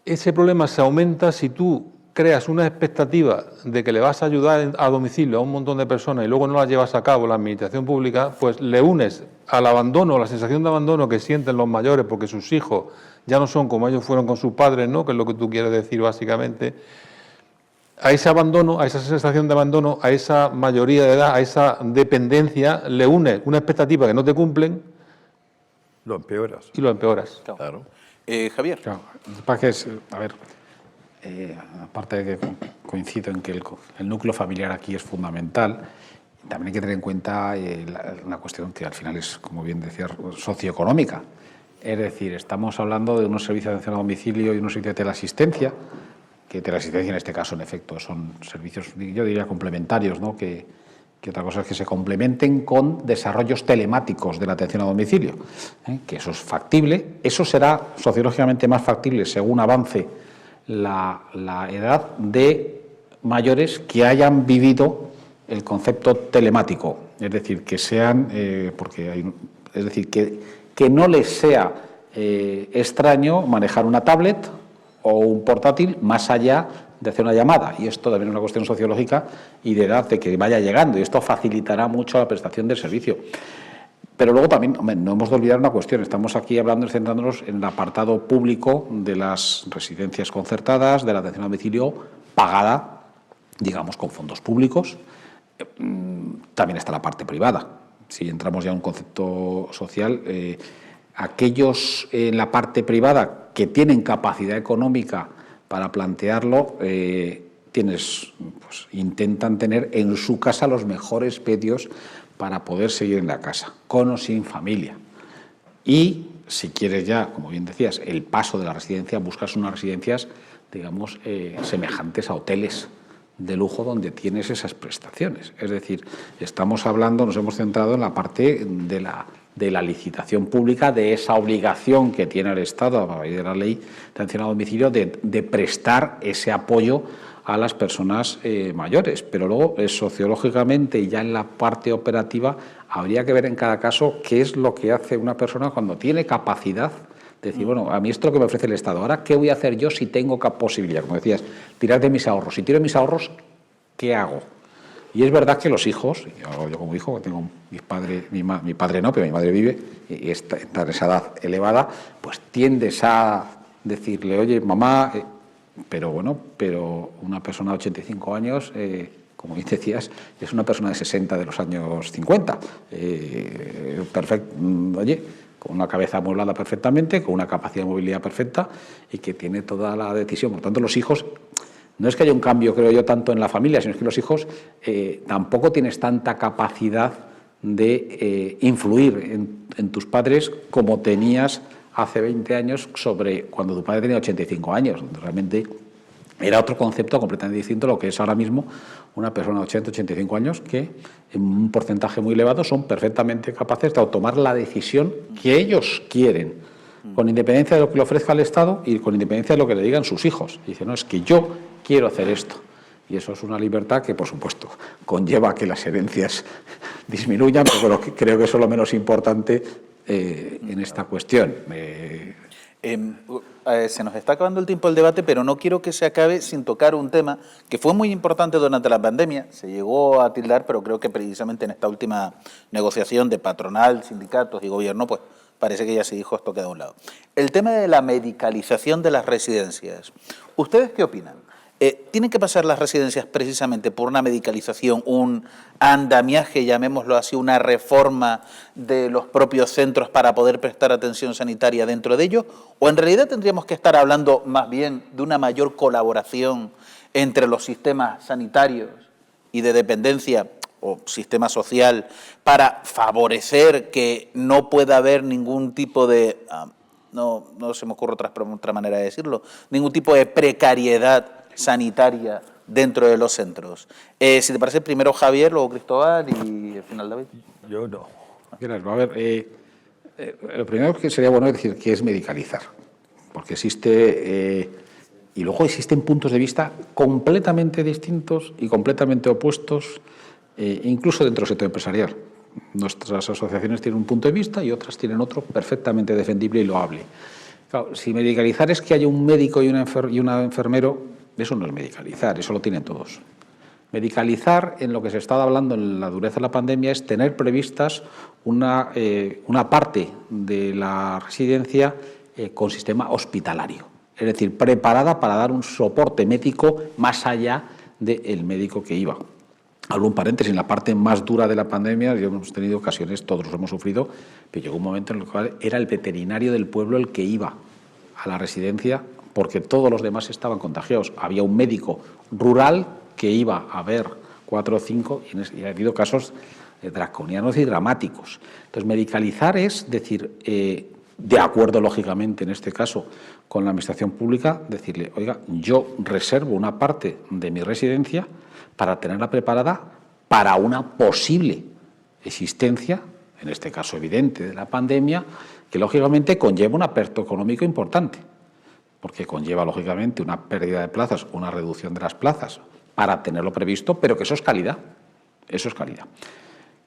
C: ese problema se aumenta si tú creas una expectativa de que le vas a ayudar a domicilio a un montón de personas y luego no la llevas a cabo la administración pública, pues le unes al abandono, la sensación de abandono que sienten los mayores porque sus hijos ya no son como ellos fueron con sus padres, ¿no?, que es lo que tú quieres decir básicamente. A ese abandono, a esa sensación de abandono, a esa mayoría de edad, a esa dependencia, le unes una expectativa que no te cumplen.
E: Lo empeoras.
C: Y lo empeoras.
E: Claro.
A: Javier.
D: Claro, para que aparte de que coincido en que el núcleo familiar aquí es fundamental, también hay que tener en cuenta una cuestión que al final es, como bien decía, socioeconómica. Es decir, estamos hablando de unos servicios de atención a domicilio y unos servicios de teleasistencia, que teleasistencia en este caso, en efecto, son servicios, yo diría, complementarios, ¿no? Que otra cosa es que se complementen con desarrollos telemáticos de la atención a domicilio, que eso es factible. Eso será sociológicamente más factible según avance la edad de mayores que hayan vivido el concepto telemático, es decir, que sean, que no les sea extraño manejar una tablet o un portátil más allá de hacer una llamada, y esto también es una cuestión sociológica y de edad de que vaya llegando, y esto facilitará mucho la prestación del servicio. Pero luego también, no hemos de olvidar una cuestión, estamos aquí hablando y centrándonos en el apartado público de las residencias concertadas, de la atención a domicilio pagada, digamos, con fondos públicos. También está la parte privada. Si entramos ya en un concepto social, aquellos en la parte privada que tienen capacidad económica para plantearlo, intentan tener en su casa los mejores medios para poder seguir en la casa, con o sin familia. Y si quieres ya, como bien decías, el paso de la residencia, buscas unas residencias, digamos, semejantes a hoteles de lujo donde tienes esas prestaciones. Es decir, estamos hablando, nos hemos centrado en la parte de la licitación pública, de esa obligación que tiene el Estado a través de la ley de atención a domicilio de prestar ese apoyo a las personas mayores. Pero luego, sociológicamente y ya en la parte operativa, habría que ver en cada caso qué es lo que hace una persona cuando tiene capacidad de decir, bueno, a mí esto es lo que me ofrece el Estado, ahora, ¿qué voy a hacer yo si tengo posibilidad? Como decías, tirar de mis ahorros. Si tiro de mis ahorros, ¿qué hago? Y es verdad que los hijos, yo como hijo, que tengo mi padre no, pero mi madre vive, y está en esa edad elevada, pues tiendes a decirle, oye, mamá, pero una persona de 85 años, como bien decías, es una persona de 60 de los años 50. Perfecto, oye, con una cabeza amueblada perfectamente, con una capacidad de movilidad perfecta y que tiene toda la decisión. Por tanto, los hijos, no es que haya un cambio, creo yo, tanto en la familia, sino que los hijos tampoco tienes tanta capacidad de influir en tus padres como tenías hace 20 años sobre cuando tu padre tenía 85 años. Realmente era otro concepto completamente distinto a lo que es ahora mismo una persona de 80, 85 años que en un porcentaje muy elevado son perfectamente capaces de tomar la decisión que ellos quieren, con independencia de lo que le ofrezca el Estado y con independencia de lo que le digan sus hijos. Y dice, no, es que yo quiero hacer esto. Y eso es una libertad que, por supuesto, conlleva que las herencias disminuyan, pero creo que eso es lo menos importante en esta cuestión.
A: Se nos está acabando el tiempo del debate, pero no quiero que se acabe sin tocar un tema que fue muy importante durante la pandemia. Se llegó a tildar, pero creo que precisamente en esta última negociación de patronal, sindicatos y gobierno, pues parece que ya se dijo, esto queda a un lado. El tema de la medicalización de las residencias. ¿Ustedes qué opinan? ¿Tienen que pasar las residencias precisamente por una medicalización, un andamiaje, llamémoslo así, una reforma de los propios centros para poder prestar atención sanitaria dentro de ellos? ¿O en realidad tendríamos que estar hablando más bien de una mayor colaboración entre los sistemas sanitarios y de dependencia o sistema social para favorecer que no pueda haber ningún tipo de, no se me ocurre otra manera de decirlo, ningún tipo de precariedad sanitaria dentro de los centros? Si te parece, primero Javier, luego Cristóbal y al final David.
E: Yo no.
D: A ver, lo primero que sería bueno decir que es medicalizar, porque existe, y luego existen puntos de vista completamente distintos y completamente opuestos, incluso dentro del sector empresarial. Nuestras asociaciones tienen un punto de vista y otras tienen otro perfectamente defendible y loable. Claro, si medicalizar es que haya un médico y un enfermero, eso no es medicalizar, eso lo tienen todos. Medicalizar, en lo que se está hablando en la dureza de la pandemia, es tener previstas una parte de la residencia con sistema hospitalario, es decir, preparada para dar un soporte médico más allá del médico que iba. Hablo un paréntesis, en la parte más dura de la pandemia, hemos tenido ocasiones, todos los hemos sufrido, que llegó un momento en el cual era el veterinario del pueblo el que iba a la residencia porque todos los demás estaban contagiados. Había un médico rural que iba a ver 4 o 5 y ha habido casos draconianos y dramáticos. Entonces, medicalizar es decir, de acuerdo, lógicamente, en este caso, con la administración pública, decirle, oiga, yo reservo una parte de mi residencia para tenerla preparada para una posible existencia, en este caso evidente, de la pandemia, que lógicamente conlleva un aspecto económico importante, porque conlleva lógicamente una pérdida de plazas, una reducción de las plazas para tenerlo previsto, pero que eso es calidad. Eso es calidad.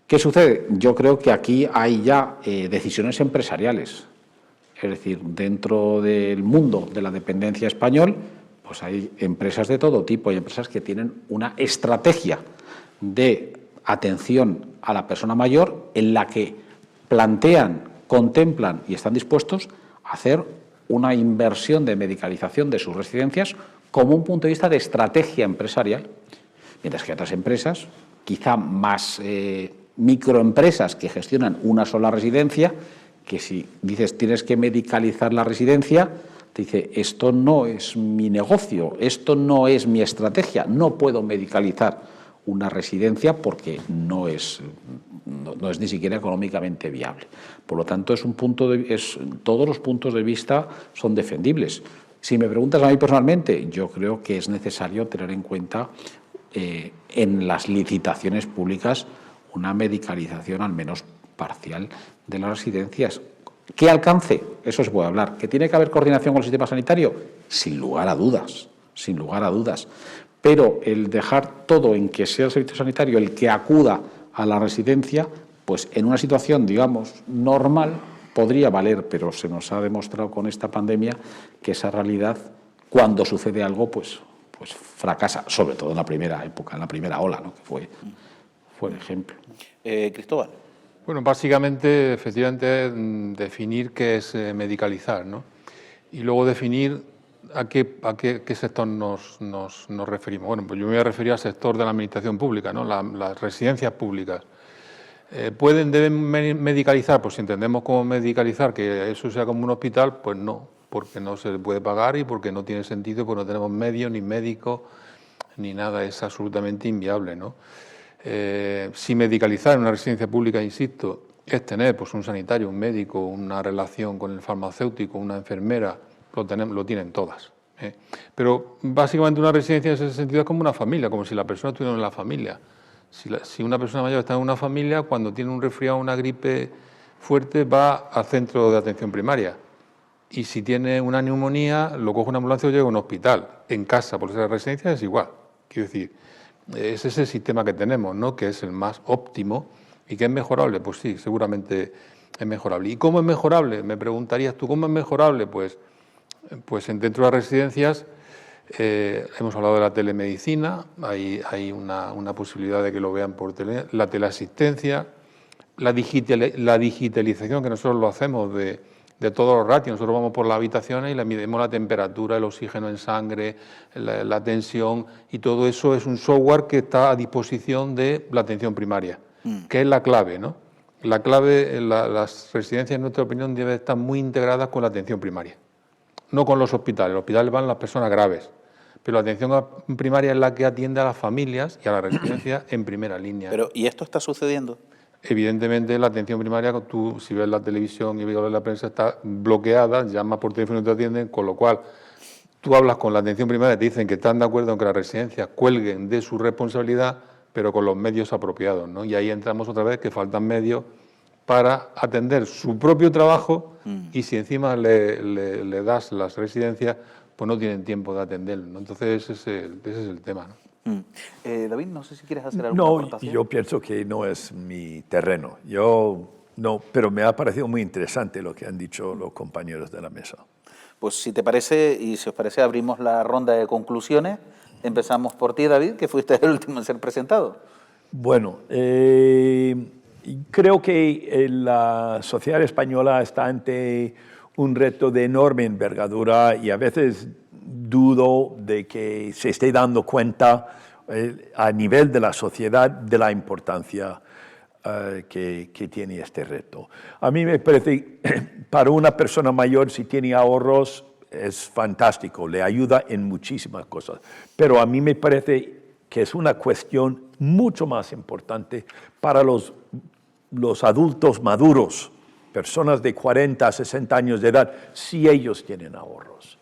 D: ¿Qué sucede? Yo creo que aquí hay ya decisiones empresariales. Es decir, dentro del mundo de la dependencia español, pues hay empresas de todo tipo, hay empresas que tienen una estrategia de atención a la persona mayor en la que plantean, contemplan y están dispuestos a hacer una inversión de medicalización de sus residencias como un punto de vista de estrategia empresarial, mientras que otras empresas, quizá más microempresas que gestionan una sola residencia, que si dices tienes que medicalizar la residencia, te dice esto no es mi negocio, esto no es mi estrategia, no puedo medicalizar una residencia porque no es ni siquiera económicamente viable. Por lo tanto, todos los puntos de vista son defendibles. Si me preguntas a mí personalmente, yo creo que es necesario tener en cuenta en las licitaciones públicas una medicalización al menos parcial de las residencias. ¿Qué alcance? Eso se puede hablar. ¿Que tiene que haber coordinación con el sistema sanitario? Sin lugar a dudas, sin lugar a dudas. Pero el dejar todo en que sea el servicio sanitario el que acuda a la residencia, pues en una situación, digamos, normal, podría valer, pero se nos ha demostrado con esta pandemia que esa realidad, cuando sucede algo, pues fracasa, sobre todo en la primera época, en la primera ola, ¿no? Que fue el ejemplo.
A: Cristóbal.
C: Bueno, básicamente, efectivamente, definir qué es medicalizar, ¿no? Y luego definir a qué sector nos referimos. Bueno, pues yo me voy a referir al sector de la administración pública, ¿no? Las residencias públicas. ¿Deben medicalizar? Pues si entendemos como medicalizar que eso sea como un hospital, pues no, porque no se puede pagar y porque no tiene sentido, porque no tenemos medios, ni médicos, ni nada, es absolutamente inviable, ¿no? Si medicalizar en una residencia pública, insisto, es tener pues un sanitario, un médico, una relación con el farmacéutico, una enfermera, lo tienen todas. Pero básicamente una residencia en ese sentido es como una familia, como si la persona estuviera en la familia. Si una persona mayor está en una familia, cuando tiene un resfriado o una gripe fuerte, va al centro de atención primaria. Y si tiene una neumonía, lo coge una ambulancia o llega a un hospital. En casa, porque la residencia es igual. Quiero decir, es ese sistema que tenemos, ¿no? Que es el más óptimo y que es mejorable. Pues sí, seguramente es mejorable. ¿Y cómo es mejorable? Me preguntarías tú, ¿cómo es mejorable? Pues dentro de las residencias hemos hablado de la telemedicina, hay una posibilidad de que lo vean por tele, la teleasistencia, la digitalización, que nosotros lo hacemos de todos los ratios. Nosotros vamos por las habitaciones y le midimos la temperatura, el oxígeno en sangre, la tensión, y todo eso es un software que está a disposición de la atención primaria, que es la clave, ¿no? La clave, las residencias, en nuestra opinión, deben estar muy integradas con la atención primaria, no con los hospitales. Los hospitales van las personas graves, pero la atención primaria es la que atiende a las familias y a las residencias en primera línea.
A: Pero, ¿y esto está sucediendo?
C: Evidentemente, la atención primaria, tú si ves la televisión y ves la prensa, está bloqueada, llamas por teléfono y te atienden, con lo cual tú hablas con la atención primaria y te dicen que están de acuerdo en que las residencias cuelguen de su responsabilidad, pero con los medios apropiados, ¿no? Y ahí entramos otra vez que faltan medios para atender su propio trabajo y si encima le das las residencias, pues no tienen tiempo de atenderlo, ¿no? Entonces ese es el tema, ¿no?
A: David, no sé si quieres hacer alguna aportación.
E: Yo pienso que no es mi terreno. Pero me ha parecido muy interesante lo que han dicho los compañeros de la mesa.
A: Pues si te parece, y si os parece, abrimos la ronda de conclusiones. Empezamos por ti, David, que fuiste el último en ser presentado.
E: Bueno, creo que la sociedad española está ante un reto de enorme envergadura y a veces dudo de que se esté dando cuenta a nivel de la sociedad de la importancia que tiene este reto. A mí me parece, para una persona mayor, si tiene ahorros, es fantástico, le ayuda en muchísimas cosas. Pero a mí me parece que es una cuestión mucho más importante para los adultos maduros personas de 40 a 60 años de edad, si ellos tienen ahorros.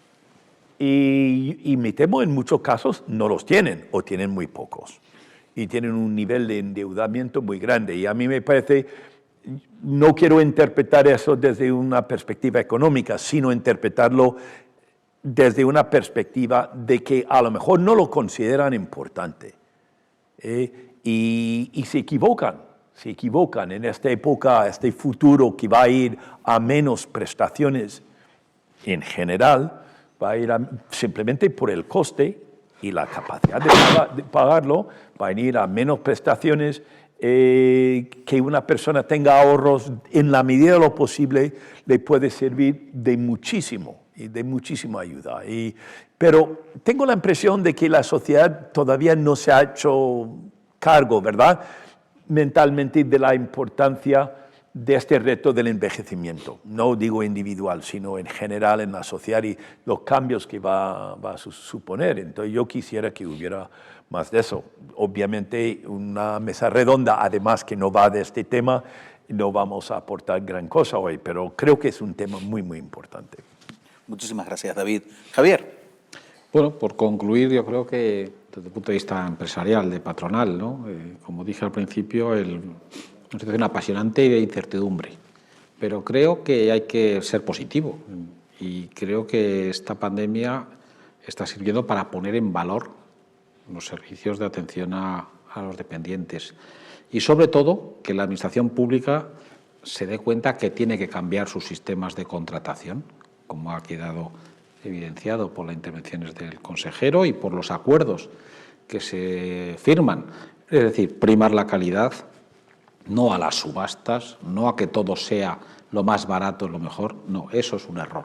E: Y me temo en muchos casos no los tienen o tienen muy pocos. Y tienen un nivel de endeudamiento muy grande. Y a mí me parece, no quiero interpretar eso desde una perspectiva económica, sino interpretarlo desde una perspectiva de que a lo mejor no lo consideran importante. Y se equivocan en esta época, este futuro que va a ir a menos prestaciones en general, va a ir simplemente por el coste y la capacidad de pagarlo, va a ir a menos prestaciones, que una persona tenga ahorros en la medida de lo posible le puede servir de muchísimo y de muchísima ayuda. Pero tengo la impresión de que la sociedad todavía no se ha hecho cargo, ¿verdad?, mentalmente de la importancia de este reto del envejecimiento. No digo individual, sino en general en la sociedad y los cambios que va a suponer. Entonces yo quisiera que hubiera más de eso. Obviamente una mesa redonda, además que no va de este tema, no vamos a aportar gran cosa hoy, pero creo que es un tema muy, muy importante.
A: Muchísimas gracias, David. Javier.
D: Bueno, por concluir, yo creo que desde el punto de vista empresarial, de patronal, ¿no? Como dije al principio, una situación apasionante y de incertidumbre. Pero creo que hay que ser positivo y creo que esta pandemia está sirviendo para poner en valor los servicios de atención a los dependientes y, sobre todo, que la Administración pública se dé cuenta que tiene que cambiar sus sistemas de contratación, como ha quedado evidenciado por las intervenciones del consejero y por los acuerdos que se firman. Es decir, primar la calidad, no a las subastas, no a que todo sea lo más barato, lo mejor. No, eso es un error.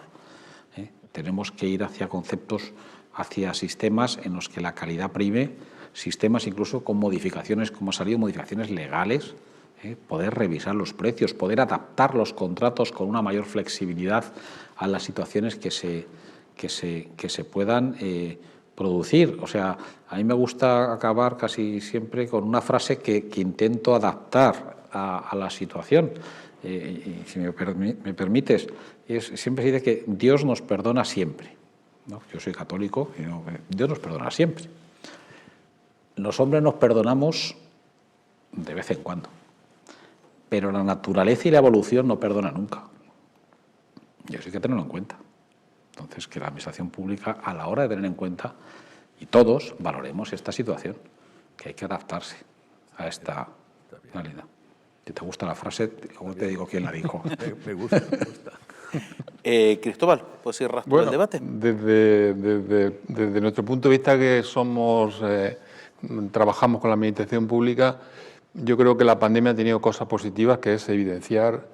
D: Tenemos que ir hacia conceptos, hacia sistemas en los que la calidad prime, sistemas incluso con modificaciones, como han salido, modificaciones legales, poder revisar los precios, poder adaptar los contratos con una mayor flexibilidad a las situaciones que se puedan producir. O sea, a mí me gusta acabar casi siempre con una frase que intento adaptar a la situación. Y si me permites, siempre se dice que Dios nos perdona siempre, ¿no? Yo soy católico y Dios nos perdona siempre. Los hombres nos perdonamos de vez en cuando, pero la naturaleza y la evolución no perdonan nunca. Y eso hay que tenerlo en cuenta. Entonces, que la Administración pública, a la hora de tener en cuenta, y todos valoremos esta situación, que hay que adaptarse a esta realidad. Si te gusta la frase, como te digo quién la dijo.
E: Me gusta.
A: Cristóbal, ¿puedes ir rastro del debate?
C: Desde nuestro punto de vista, que trabajamos con la Administración pública, yo creo que la pandemia ha tenido cosas positivas, que es evidenciar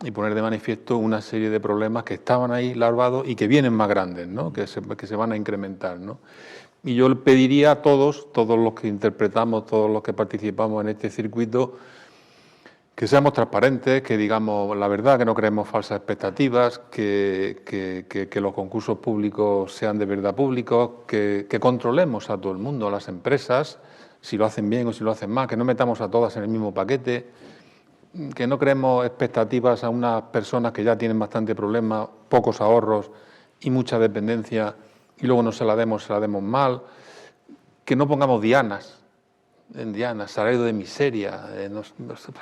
C: y poner de manifiesto una serie de problemas que estaban ahí larvados y que vienen más grandes, ¿no? que se van a incrementar, ¿no? Y yo le pediría a todos los que interpretamos, todos los que participamos en este circuito, que seamos transparentes, que digamos la verdad, que no creemos falsas expectativas, que los concursos públicos sean de verdad públicos, que controlemos a todo el mundo, a las empresas, si lo hacen bien o si lo hacen mal, que no metamos a todas en el mismo paquete, que no creemos expectativas a unas personas que ya tienen bastante problemas, pocos ahorros y mucha dependencia, y luego no se la demos mal, que no pongamos dianas, salario de miseria.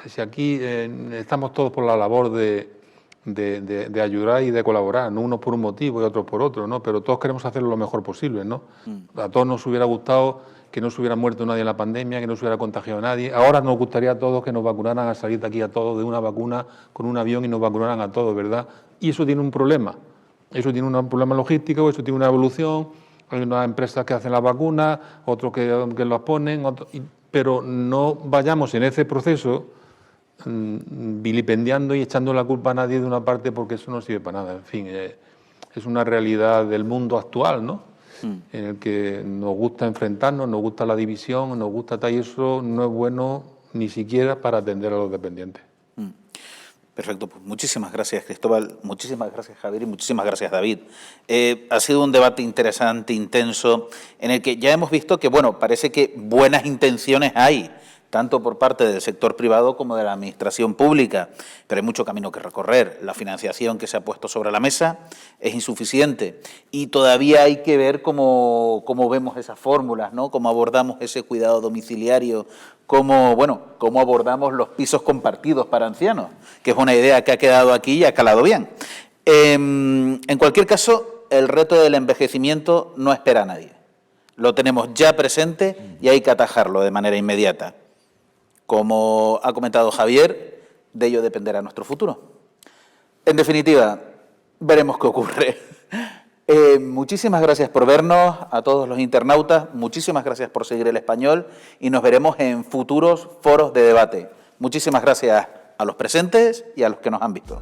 C: Si aquí estamos todos por la labor de ayudar y de colaborar, no unos por un motivo y otros por otro, ¿no? Pero todos queremos hacerlo lo mejor posible, ¿no? A todos nos hubiera gustado que no se hubiera muerto nadie en la pandemia, que no se hubiera contagiado nadie. Ahora nos gustaría a todos que nos vacunaran, a salir de aquí a todos de una vacuna con un avión y nos vacunaran a todos, ¿verdad? Y eso tiene un problema. Eso tiene un problema logístico, eso tiene una evolución. Hay unas empresas que hacen las vacunas, otros que las ponen, pero no vayamos en ese proceso vilipendiando y echando la culpa a nadie de una parte, porque eso no sirve para nada. En fin, es una realidad del mundo actual, ¿no? En el que nos gusta enfrentarnos, nos gusta la división, nos gusta tal, y eso no es bueno ni siquiera para atender a los dependientes.
A: Perfecto, pues muchísimas gracias, Cristóbal, muchísimas gracias, Javier, y muchísimas gracias, David. Ha sido un debate interesante, intenso, en el que ya hemos visto que, bueno, parece que buenas intenciones hay, tanto por parte del sector privado como de la administración pública, pero hay mucho camino que recorrer. La financiación que se ha puesto sobre la mesa es insuficiente y todavía hay que ver cómo vemos esas fórmulas, ¿no? Cómo abordamos ese cuidado domiciliario, cómo abordamos los pisos compartidos para ancianos, que es una idea que ha quedado aquí y ha calado bien. En cualquier caso, el reto del envejecimiento no espera a nadie. Lo tenemos ya presente y hay que atajarlo de manera inmediata. Como ha comentado Javier, de ello dependerá nuestro futuro. En definitiva, veremos qué ocurre. Muchísimas gracias por vernos, a todos los internautas, muchísimas gracias por seguir El Español y nos veremos en futuros foros de debate. Muchísimas gracias a los presentes y a los que nos han visto.